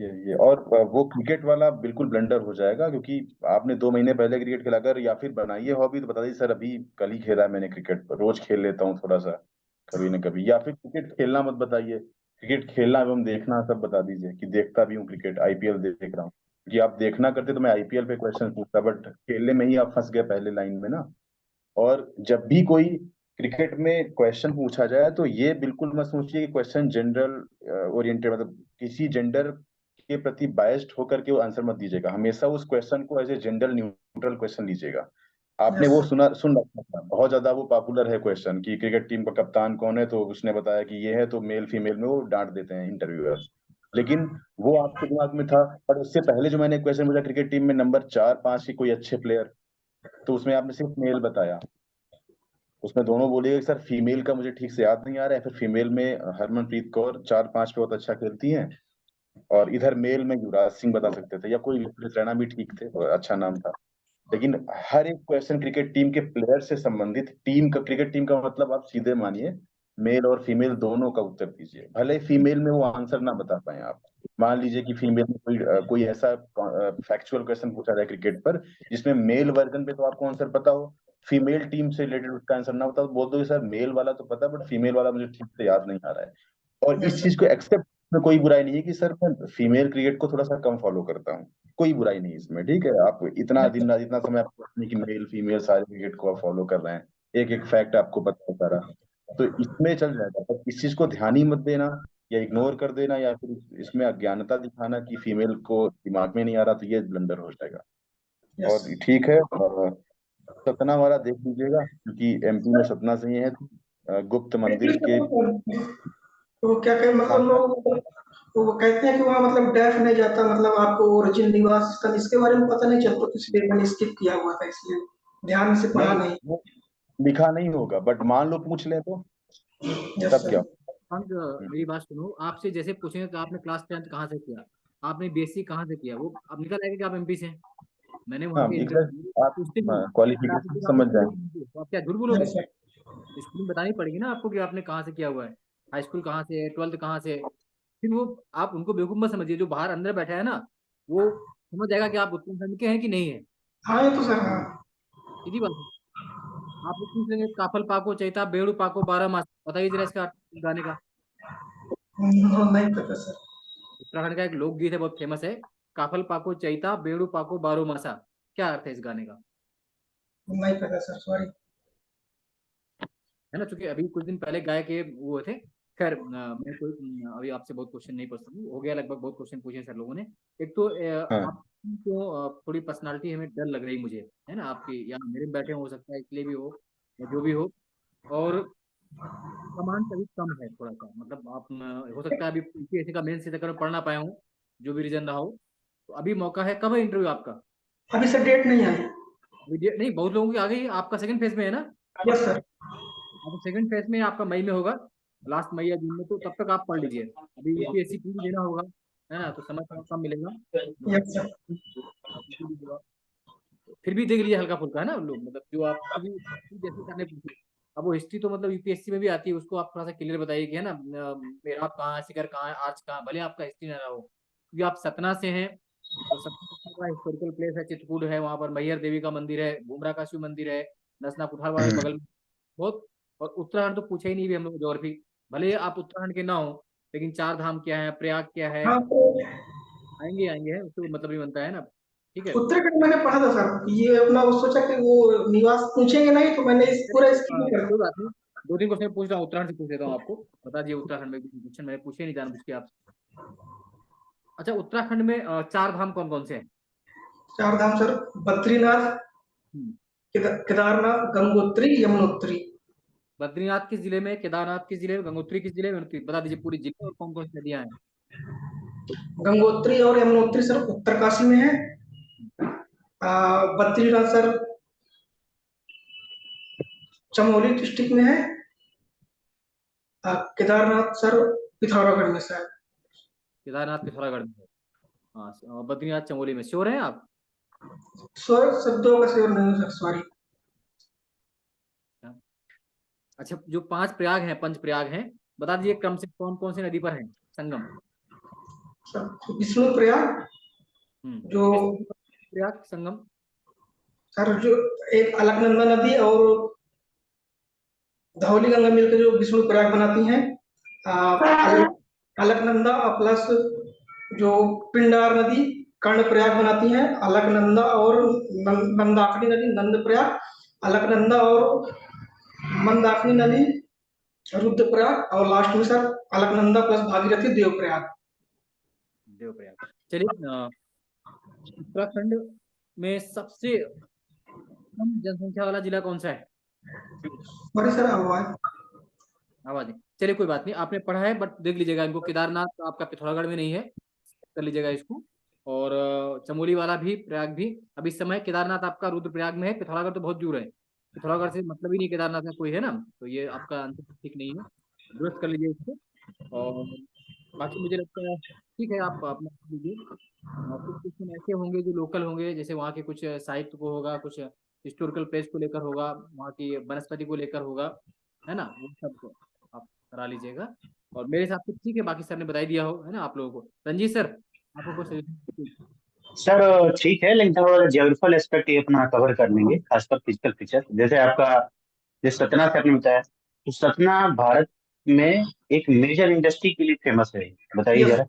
ये और वो क्रिकेट वाला बिल्कुल ब्लंडर हो जाएगा, क्योंकि आपने 2 महीने पहले क्रिकेट खेला। कर या फिर बनाइए हॉबी तो बता दीजिए सर अभी कल ही खेला है मैंने क्रिकेट, रोज खेल लेता हूँ थोड़ा सा कभी ना कभी। या फिर क्रिकेट खेलना मत बताइए, क्रिकेट खेलना एवं देखना सब बता दीजिए कि देखता भी हूँ क्रिकेट, आईपीएल देख रहा हूँ। कि आप देखना करते तो मैं आईपीएल पे क्वेश्चन पूछता, बट खेलने में ही आप फंस गए पहले लाइन में ना। और जब भी कोई क्रिकेट में क्वेश्चन पूछा जाए तो ये बिल्कुल मत सोचिए कि क्वेश्चन जनरल ओरिएंटेड, मतलब किसी जेंडर के प्रति बायस्ड होकर के वो आंसर मत दीजिएगा। हमेशा उस क्वेश्चन को as a gender neutral question लीजिएगा। आपने यस वो सर। सुन रखा था, बहुत ज्यादा वो पॉपुलर है क्वेश्चन कि क्रिकेट टीम का कप्तान कौन है, तो उसने बताया कि ये है, तो मेल फीमेल में वो डांट देते हैं इंटरव्यूअर्स। लेकिन वो आपके दिमाग में था, पर उससे पहले जो मैंने क्वेश्चन पूछा क्रिकेट टीम में नंबर 4-5 की कोई अच्छे प्लेयर, तो उसमें आपने सिर्फ मेल बताया। उसमें दोनों बोलिए सर फीमेल का मुझे ठीक से याद नहीं आ रहा है, फिर फीमेल में हरमनप्रीत कौर 4-5 पे बहुत अच्छा खेलती हैं, और इधर मेल में युवराज सिंह बता सकते थे, या कोई विपरीत रैना भी ठीक थे और अच्छा नाम था। लेकिन हर एक क्वेश्चन क्रिकेट टीम के प्लेयर से संबंधित, टीम का, क्रिकेट टीम का मतलब आप सीधे मानिए मेल और फीमेल दोनों का उत्तर दीजिए। भले फीमेल में वो आंसर ना बता पाए आप, मान लीजिए कि फीमेल में कोई ऐसा फैक्चुअल क्वेश्चन पूछा जाए क्रिकेट पर जिसमें मेल वर्जन पे तो आपको आंसर पता हो, फीमेल टीम से रिलेटेड उसका आंसर ना बता, तो बोल दो सर मेल वाला तो पता बट फीमेल वाला मुझे ठीक से याद नहीं आ रहा है। और यस इस सर। चीज को एक्सेप्ट में कोई बुराई नहीं है कि सर मैं फीमेल क्रिकेट को थोड़ा सा कम फॉलो करता हूँ, कोई बुराई नहीं इसमें, ठीक है। आप इतना दिन रात इतना समय आपको पता नहीं कि मेल फीमेल सारे क्रिकेट को आप फॉलो कर रहे हैं, एक एक फैक्ट आपको पता है सारा, तो इसमें चल जाएगा। पर इस चीज को ध्यान ही मत देना या इग्नोर कर देना या फिर इसमें अज्ञानता दिखाना कि फीमेल को दिमाग में नहीं आ रहा, तो ये ब्लंडर हो जाएगा। यस। और ठीक है, सतना वाला देख लीजिएगा क्योंकि एमपी में सतना से ही है, गुप्त मंदिर के। तो क्या कहें, हाँ मतलब लोग वो कहते हैं कि वहाँ मतलब डेफ नहीं जाता, मतलब आपको ओरिजिन निवास स्थल इसके बारे में पता नहीं चलता, तो इसलिए मैंने स्किप किया हुआ था, इसलिए ध्यान से पढ़ा नहीं, नहीं। वो लिखा नहीं होगा, बट मान लो पूछ ले तो यस तब सर। क्या। अंक, मेरी बात सुनो, आपसे जैसे पूछेंगे कि आपने क्लास 10th कहाँ से किया, आपने बीएससी कहाँ से किया, वो अब निकल आएगा कि आप एमपी से हैं। मैंने वहाँ हाँ पे बिकॉज इंटरव्यू आप पूछते ही अगर आपने क्वालिफिकेशन बोला आपने समझ किया जाए। ही नहीं, तो आप क्या झूठ बोलोगे? Yes sir. स्कूल बतानी पड़ेगी ना आपको कि आपने कहाँ से किया हुआ है, हाई स्कूल कहाँ से है, 12th कहाँ से है। फिर वो आप उनको बेवकूफ मत समझिए, जो बाहर अंदर बैठा है ना वो समझ जाएगा कि आप उत्तराखंड के हैं कि नहीं है। हाँ ये तो सर, हाँ। सीधी बात है। आप लोग पूछ लेंगे काफल पाको चैता बेड़ू पाको 12 मास, बताइए जरा इसका अर्थ गाने का। नहीं पता सर। उत्तराखंड का एक लोकगीत है, बहुत फेमस है, काफल पाको चैता बेड़ू पाको 12 मासा। क्या अर्थ है इस गाने का? नहीं पता सर, सॉरी। है ना, क्योंकि अभी कुछ दिन पहले गाय के वो थे। खैर मैं कोई अभी आपसे बहुत क्वेश्चन नहीं पूछ सकूँ, हो गया लगभग, बहुत क्वेश्चन पूछे सर लोगों ने। एक तो हाँ आप तो थोड़ी पर्सनालिटी हमें डर लग रही मुझे, है ना, आपकी यहाँ मेरे में बैठे हो सकता है इसलिए भी हो या जो भी हो। और कमांड कभी कम है थोड़ा सा, मतलब आप हो सकता है अभी यूपीएससी का मेंस चक्कर में पढ़ ना पाए हूँ, जो भी रीजन रहा हो। तो अभी मौका है, कब है इंटरव्यू आपका? अभी सर डेट नहीं आई। अभी नहीं, बहुत लोगों की आ गई, आपका सेकंड फेज में है ना? Yes sir. अब सेकंड फेज में आपका मई में होगा, लास्ट मई या जून में, तो तब तक आप पढ़ लीजिए। अभी यूपीएससी की भी देना होगा, है ना, तो समय थोड़ा कम मिलेगा। Yes sir. फिर भी देख लीजिए हल्का फुल्का, है ना लोग, मतलब जो आप क्योंकि जैसे करने पूछे, अब वो हिस्ट्री तो मतलब यूपीएससी में भी आती है, उसको आप थोड़ा सा क्लियर बताइए कि है ना मेरा कहाँ है, शिखर कहाँ है, आर्च कहाँ है, भले आपका हिस्ट्री ना रहा हो, क्योंकि आप सतना से हैं। तो सतना का हिस्टोरिकल प्लेस है, चित्रकूट है, वहाँ पर मैहर देवी का मंदिर है, बुमरा का शिव मंदिर है, नसना कुठारवाड़ बगल में बहुत। और उत्तराखंड तो पूछे ही नहीं भी हम लोग ज्योग्राफी, भले आप उत्तराखंड के ना हो, लेकिन चार धाम क्या है, प्रयाग क्या है, हाँ तो आएंगे आएंगे है, उससे मतलब भी बनता है ना। ठीक है। उत्तराखंड मैंने पढ़ा था सर, ये अपना वो सोचा कि वो निवास पूछेंगे नहीं, तो मैंने इस पूरा स्किप कर कोई बात नहीं, दो तीन क्वेश्चन पूछ रहा हूँ, उत्तराखंड से पूछ लेता हूँ आपको। बता दिए उत्तराखंड में क्वेश्चन मैंने पूछे नहीं जानबूझ के आपसे। अच्छा, उत्तराखंड में चार धाम कौन कौन से हैं? चार धाम सर, बद्रीनाथ, हम्म, केदारनाथ, गंगोत्री, यमुनोत्री। बद्रीनाथ किस जिले में, केदारनाथ किस जिले में, गंगोत्री किस जिले में, बता दीजिए पूरी जिले और कौन कौन सी नदियां हैं। गंगोत्री और यमुनोत्री सर उत्तरकाशी में है। बद्रीनाथ सर चमोली डिस्ट्रिक्ट में है। केदारनाथ सर पिथौरागढ़ में सर। केदारनाथ पिथौरागढ़ में है। हाँ, बद्रीनाथ चमोली में, श्योर हैं आप? सर दो का श्योर नहीं हूँ सर, सॉरी। अच्छा, जो पांच प्रयाग हैं, पंच प्रयाग हैं, बता दीजिए क्रम से कौन कौन सी नदी पर है संगम। सर विष्णु प्रयाग, जो विष्णु प्रयाग संगम। सर जो एक अलकनंदा नदी और धौली गंगा मिलकर जो विष्णु प्रयाग बनाती हैं। अलकनंदा प्लस जो पिंडार नदी कर्ण प्रयाग बनाती हैं। अलकनंदा और नंदाकड़ी नदी नंद प्रयाग, अलकनंदा और मंदाकिनी नदी, रुद्रप्रयाग और लास्ट में सर अलकनंदा प्लस भागीरथी देवप्रयाग। देवप्रयाग। चलिए, उत्तराखंड में सबसे कम जनसंख्या वाला जिला कौन सा है? सॉरी सर, आवाज आवाज नहीं, चलिए कोई बात नहीं, आपने पढ़ा है बट देख लीजिएगा इनको। केदारनाथ तो आपका पिथौरागढ़ में नहीं है, कर लीजिएगा इसको। और चमोली वाला भी, प्रयाग भी। अब इस समय केदारनाथ आपका रुद्रप्रयाग में है, पिथौरागढ़ तो बहुत दूर है, पिथौरागढ़ से मतलब ही नहीं केदारनाथ में कोई है ना, तो ये आपका आंसर ठीक नहीं है, दुरुस्त कर लीजिए इसको। और बाकी मुझे लगता है ठीक है, आप अपना कर लीजिए। कुछ क्वेश्चन ऐसे होंगे जो लोकल होंगे, जैसे वहाँ के कुछ साहित्य को होगा, कुछ हिस्टोरिकल प्लेस को लेकर होगा, वहाँ की वनस्पति को लेकर होगा, है ना, वो सब आप करा लीजिएगा। और मेरे हिसाब से ठीक है, बाकी सर ने बता ही दिया हो, है ना आप लोगों को। रंजीत सर, आपको कोई सजेशन? सर ठीक है, लेकिन थोड़ा जियोग्राफिकल एस्पेक्ट ये अपना कवर कर लेंगे, खासकर फिजिकल फीचर। जैसे आपका जिस सतना से आपने बताया, तो सतना भारत में एक मेजर इंडस्ट्री के लिए फेमस है, बताइए यस, जरा।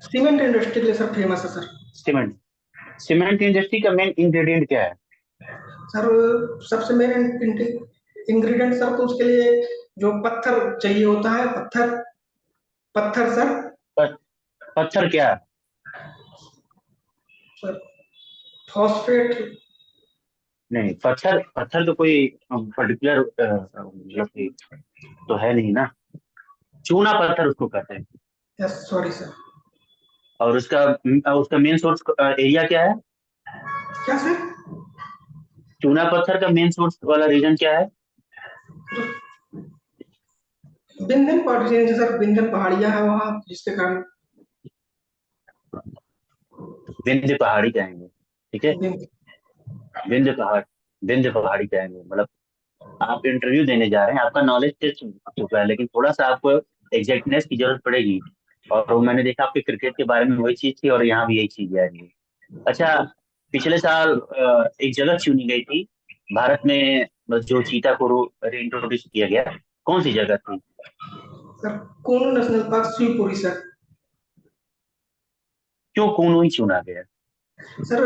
सीमेंट इंडस्ट्री के लिए सर फेमस है सर। सीमेंट सीमेंट इंडस्ट्री का मेन इंग्रेडिएंट क्या है? सर सबसे मेन इंग्रेडिएंट सर, तो उसके लिए जो पत्थर चाहिए होता है, पत्थर पत्थर सर। पत्थर क्या? Sir phosphate. नहीं, पत्थर पत्थर तो कोई पर्टिकुलर मतलब कि तो है नहीं ना। चूना पत्थर उसको कहते हैं। Yes, sorry sir. और उसका मेन सोर्स एरिया क्या है? क्या सर? चूना पत्थर का मेन सोर्स वाला रीजन क्या है? विंध्यन पहाड़ी रेंज सर, विंध्यन पहाड़ियां है वहाँ, जिसके कारण विंध्य पहाड़ी कहेंगे, ठीक है। विंध्य पहाड़, विंध्य पहाड़ी कहेंगे। मतलब आप इंटरव्यू देने जा रहे हैं, आपका नॉलेज टेस्ट हो चुका है, लेकिन थोड़ा सा आपको एग्जैक्टनेस की जरूरत पड़ेगी। और वो मैंने देखा आपके क्रिकेट के बारे में वही चीज थी, और यहाँ भी यही चीज आ रही है। अच्छा, पिछले साल एक जगह चुनी गई थी भारत में, बस जो चीता को रीइंट्रोड्यूस किया गया, कौन सी जगह थी? सर कूनू नेशनल पार्क, शिवपुरी सर। क्यों कूनू ही चुना गया? सर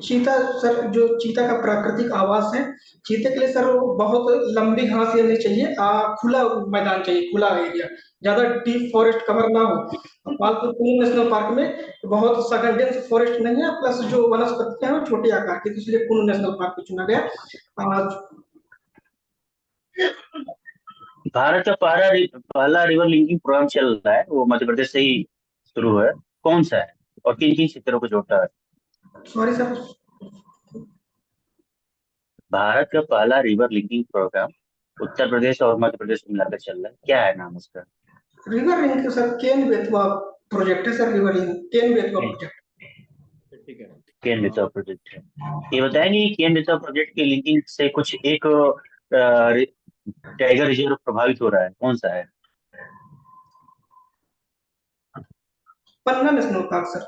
चीता, सर जो चीता का प्राकृतिक आवास है, चीते के लिए सर वो बहुत लंबी घास ये नहीं चाहिए, खुला मैदान चाहिए, खुला एरिया, ज्यादा डीप फॉरेस्ट कवर ना हो। पालतू कूनू नेशनल पार्क में बहुत सघन डेंस फॉरेस्ट नहीं है, प्लस जो वनस्पतियां हैं वो छोटे आकार की, तो इसलिए कूनू नेशनल पार्क को चुना गया। भारत का पहला रिवर लिंकिंग प्रोग्राम चल रहा है, वो मध्य प्रदेश से ही शुरू है, कौन सा है और किन किन क्षेत्रों को जोड़ता है? सॉरी सर, भारत का पहला river linking programme Uttar Pradesh और मध्य प्रदेश को मिलाकर चल रहा है, क्या है नाम उसका? River link sir Ken Betwa project है sir, river link Ken Betwa project. ठीक है, केन बेतवा प्रोजेक्ट है। ये बताएंगे केन बेतवा प्रोजेक्ट के लिंकिंग से कुछ एक टाइगर रिजर्व प्रभावित हो रहा है, कौन सा है? पन्ना नेशनल पार्क सर।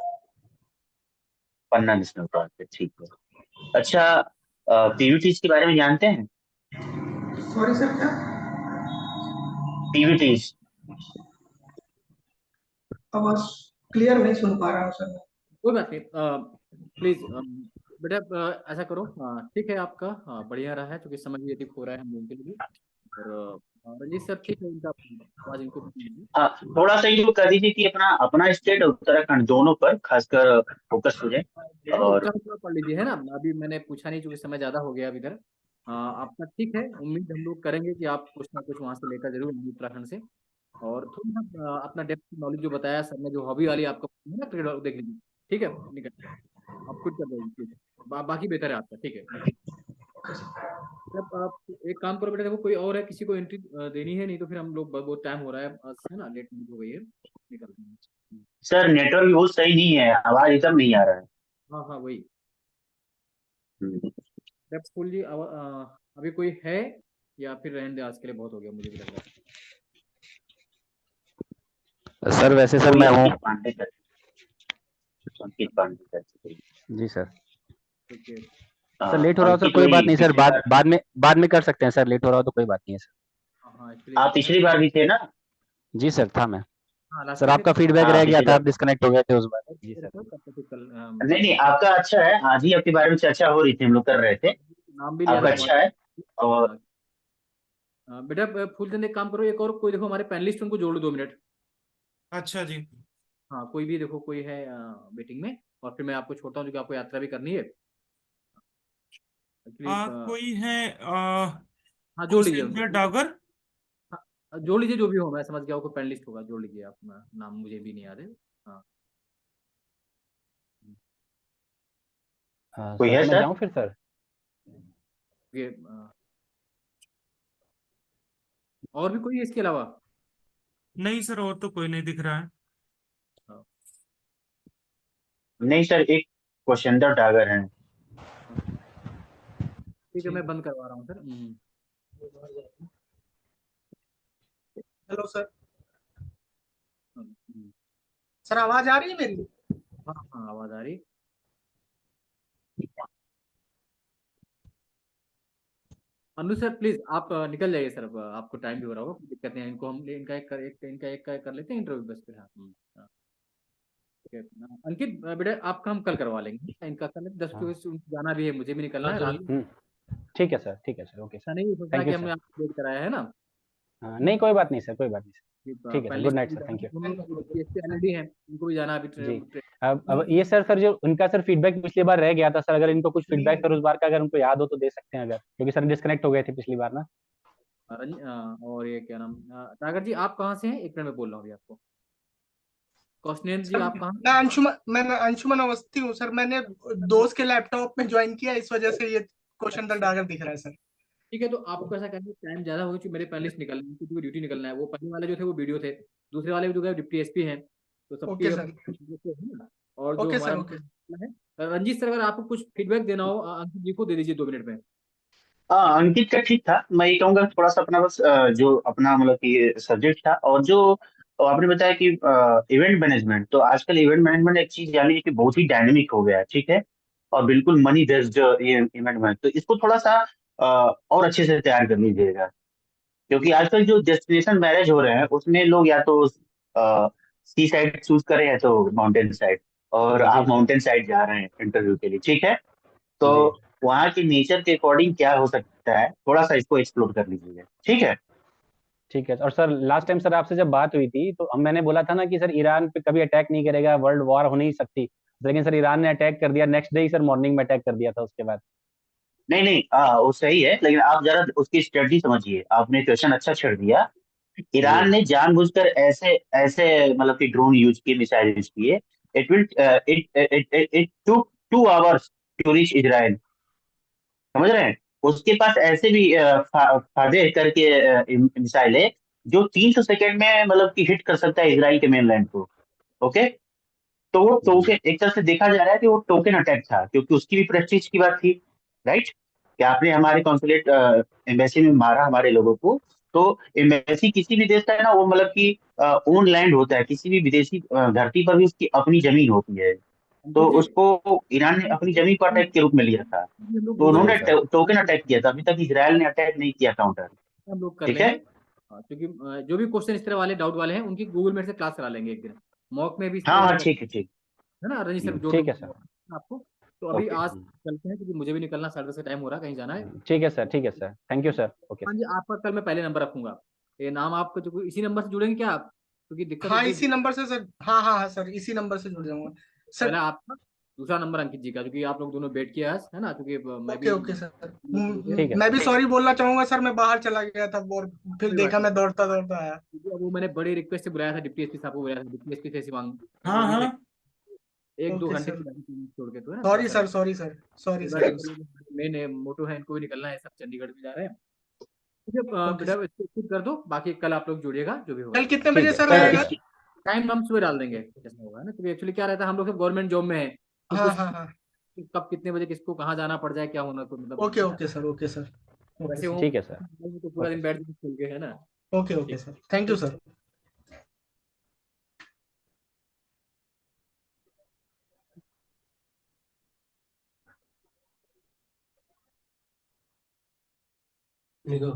पन्ना नेशनल पार्क है, ठीक है। अच्छा, पीवीटीज के बारे में जानते हैं? सॉरी सर, क्या? पीवीटीज, आवाज क्लियर नहीं सुन पा रहा हूँ सर। कोई बात नहीं, प्लीज बेटा, ऐसा करो, ठीक है आपका, बढ़िया रहा है, क्योंकि समझ भी अधिक हो रहा है हम लोगों के लिए। और रंजीत सर ठीक है, इनका आवाज इनको दीजिए। हाँ, थोड़ा सा ये कर दीजिए कि अपना अपना स्टेट और उत्तराखंड दोनों पर खासकर फोकस हो जाए। और उत्तराखंड पढ़ लीजिए, है ना, अभी मैंने पूछा नहीं क्योंकि समय ज्यादा हो गया अभी इधर। आपका ठीक है, उम्मीद हम लोग करेंगे कि आप कुछ ना कुछ वहां से लेकर जरूर आएंगे उत्तराखंड से। और थोड़ा सा अपना डेप्थ नॉलेज जो बताया सर ने, जो हॉबी वाली आपको है ना क्रिकेट, देख लीजिए, ठीक है, निकल आप खुद कर रहे बाकी बेहतर है आपका, ठीक है। जब आप एक काम करो बेटा, देखो कोई और है, किसी को एंट्री देनी है, नहीं तो फिर हम लोग बहुत टाइम हो रहा है ना, लेट हो गई है, निकलते हैं। सर नेटवर्क भी बहुत सही नहीं है, आवाज एकदम नहीं आ रहा है। हाँ हाँ वही, हम्म। डेप्थ फुल जी, अभी कोई है या फिर रहने दे, आज के लिए बहुत हो गया, मुझे भी लग रहा है। सर वैसे सर मैं हूँ। अंकित पांडे कर जी सर। ठीक है, सर लेट हो रहा हो तो कोई बात नहीं सर, बाद में कर सकते हैं सर, लेट हो रहा हो तो कोई बात नहीं है सर। हाँ आप पिछली बार भी थे ना? जी सर था मैं। हाँ, सर आपका फीडबैक रह गया था, आप डिस्कनेक्ट हो गए थे उस बार। जी सर। नहीं नहीं, आपका अच्छा है, आज ही आपके बारे में चर्चा हो रही थी, हम लोग कर रहे थे, नाम भी लिया आपका था अच्छा है। और बेटा फूलचंद एक काम करो, एक और कोई देखो हमारे पैनलिस्ट उनको जोड़ लो 2 मिनट। अच्छा जी। हाँ कोई भी देखो, कोई है मीटिंग में, और फिर मैं आपको छोड़ता हूँ क्योंकि आपको यात्रा भी करनी है एक्चुअली। कोई है हाँ जोड़ लीजिए कुलसेंद्र उनको। डागर। हाँ जोड़ लीजिए, जो भी हो, मैं समझ गया कोई पैनलिस्ट होगा, जोड़ लीजिए आप, नाम मुझे भी नहीं याद है। हाँ कोई सर है मैं सर? जाऊँ फिर सर? ये और भी कोई है इसके अलावा? नहीं सर, और तो कोई नहीं दिख रहा है। हाँ, नहीं सर, एक कुलसेंद्र डागर है। ठीक है मैं बंद करवा रहा हूँ sir. Hello sir. Hmm. Sir आवाज आ रही है मेरी? हाँ हाँ आवाज आ रही। अनु सर प्लीज आप निकल जाइए सर, अब आपको टाइम भी हो रहा होगा, कोई दिक्कत नहीं है। इनको हम इनका एक का कर लेते हैं इंटरव्यू बस फिर। हाँ हाँ, ठीक है। अंकित बेटा आपका हम कल करवा लेंगे, इनका कर लेते 10 हाँ। बजे जाना भी है, मुझे भी निकलना है रात। ठीक है सर, ठीक है सर, ओके ऐसा सर। नहीं सोचना थैंक कि यू हमने सर। आपको वेट कराया है ना। हाँ, नहीं कोई बात नहीं सर, कोई बात नहीं सर। ठीक है सर, गुड पैनलिस्ट नाइट भी सर, जाना थैंक यू। ऑलरेडी है, उनको भी जाना अभी जी। अब ये सर जो उनका सर फीडबैक पिछली बार रह गया था सर, अगर इनको कुछ फीडबैक सर उस बार का अगर उनको याद हो तो दे सकते हैं अगर, क्योंकि सर डिस्कनेक्ट हो गए थे पिछली बार ना। और ये क्या नाम, टागर जी आप कहाँ से हैं? एक मिनट में बोल रहा हूँ अभी आपको। कौशनेन्द्र जी सर आप कहाँ? मैं अंशुमन अवस्थी हूँ सर। मैंने दोस्त के लैपटॉप में ज्वाइन किया, इस वजह से ये क्वेश्चन द डागर दिख रहा है सर। ठीक है, तो आपको ऐसा करना, टाइम ज्यादा हो चुकी, मेरे पैनलिस्ट निकलना है, क्योंकि ड्यूटी निकलना है। वो पहले वाले जो थे वो वीडियो थे, दूसरे वाले जो डिप्टी एसपी हैं, तो सबकी ओके अब सर। है ना। और जो ओके हमारा सर। ओके है रंजीत सर, अगर आपको कुछ फीडबैक देना हो अंकित जी को दे दीजिए 2 मिनट में। हाँ, अंकित का ठीक था। मैं ये कहूंगा थोड़ा सा अपना बस जो अपना मतलब कि सब्जेक्ट था, और जो आपने बताया कि इवेंट मैनेजमेंट, तो आजकल इवेंट मैनेजमेंट एक चीज जानी कि बहुत ही डायनेमिक हो गया है, ठीक है। और बिल्कुल मनी बेस्ड ये इवेंट मैनेजमेंट, तो इसको थोड़ा सा और अच्छे से तैयार कर लीजिएगा। क्योंकि आजकल जो डेस्टिनेशन मैरिज हो रहे हैं उसमें लोग या तो सी साइड चूज करें या तो माउंटेन साइड, और जी आप सर। माउंटेन साइड जा रहे हैं इंटरव्यू के लिए, ठीक है। तो जी वहाँ के नेचर के अकॉर्डिंग क्या हो सकता है, थोड़ा सा इसको एक्सप्लोर कर लीजिए, ठीक है। ठीक है। और सर लास्ट टाइम सर आपसे जब बात हुई थी तो हम मैंने बोला था ना कि सर ईरान पे कभी अटैक नहीं करेगा, वर्ल्ड वॉर हो नहीं सकती, लेकिन सर ईरान ने अटैक कर दिया, नेक्स्ट डे ही सर मॉर्निंग में अटैक कर दिया था उसके बाद। नहीं नहीं, वो सही है, लेकिन आप जरा उसकी स्ट्रेटजी समझिए। आपने क्वेश्चन अच्छा छेड़ दिया। जी ईरान ने जानबूझकर ऐसे ऐसे मतलब कि ड्रोन यूज किए, मिसाइल यूज किए। It will it took 2 hours to reach Israel, समझ रहे हैं। उसके पास ऐसे भी फादे करके मिसाइल है जो 300 सेकंड में मतलब कि हिट कर सकता है इसराइल के मेनलैंड को। ओके। तो वो जी टोकन, एक तरह से देखा जा रहा है कि वो टोकन अटैक था, क्योंकि उसकी भी प्रेस्टीज की बात थी, राइट। कि आपने हमारे कॉन्सुलेट एम्बेसी में मारा हमारे लोगों को। तो एम्बेसी किसी भी देश का है ना, वो मतलब कि ओन लैंड होता है, किसी भी विदेशी धरती पर भी उसकी अपनी जमीन होती है। तो अंकित जी उसको ईरान ने अपनी जमीन को अटैक के रूप में लिया था। हम लोग तो गूगल जी उन्होंने सर। टोकन अटैक किया था, अभी तक इसराइल ने अटैक नहीं किया काउंटर। हम लोग कर ठीक है। लेंगे। क्योंकि जो भी क्वेश्चन इस तरह वाले डाउट वाले हैं उनकी गूगल मीट से क्लास करा लेंगे एक दिन, मॉक में भी इस हाँ तरह के हाँ, ठीक है, ठीक। है ना। रंजीत सर जोड़ ठीक है सर। दूंगा आपको। तो अभी ओके। आज चलते हैं क्योंकि मुझे भी निकलना, 10:30 का टाइम हो रहा है, कहीं जाना है। ठीक है सर, ठीक है sir, thank you sir, okay हाँ सर। जी, आपका कल मैं पहले नंबर रखूंगा। ये नाम आपको जो इसी नंबर से जुड़ेंगे क्या आप? क्योंकि दिक्कत हाँ होती इसी है, नंबर से सर। हाँ हाँ हाँ सर, इसी नंबर से जुड़ जाऊंगा सर। पहला आपका, दूसरा नंबर अंकित जी का, क्योंकि आप लोग दोनों बैठ किया है ना, क्योंकि मैं ओके भी ओके सर। ठीक है मैं सर। भी सॉरी बोलना चाहूंगा सर, मैं बाहर चला गया था और फिर कोई बात देखा नहीं, मैं दौड़ता दौड़ता आया। क्योंकि अब वो मैंने बड़ी रिक्वेस्ट से बुलाया था, डिप्टी एसपी साहब को बुलाया था, डिप्टी एसपी थे शिवांग, हाँ वो भी थे। हाँ। 1-2 ओके घंटे सर। की बात थी, छोड़ के तो है ना थोड़ा सॉरी सा। सर, सॉरी सर, सॉरी कोई बात सर। नहीं, मेन मोटो है, इनको भी निकलना है, सब चंडीगढ़ भी जा रहे हैं। ठीक है ओके बेटा सर। इसको फिट कर दो, बाकी कल आप लोग जुड़िएगा जो भी होगा। कल कितने ठीक बजे है सर सर रहेगा? टाइम हम सुबह डाल देंगे जैसा होगा ना, क्योंकि एक्चुअली क्या रहता है, हम लोग सब गवर्नमेंट जॉब में है, तो हाँ कुछ हाँ हाँ। कब कितने बजे किसको कहाँ जाना पड़ जाए क्या होना, तो मतलब ओके है ना। Okay sir, okay sir. Okay वैसे सर। वो ठीक है सर, तो पूरा ओके दिन सर। बैठ के खेल के है ना। ओके ओके ठीक। Sir, thank you sir. निको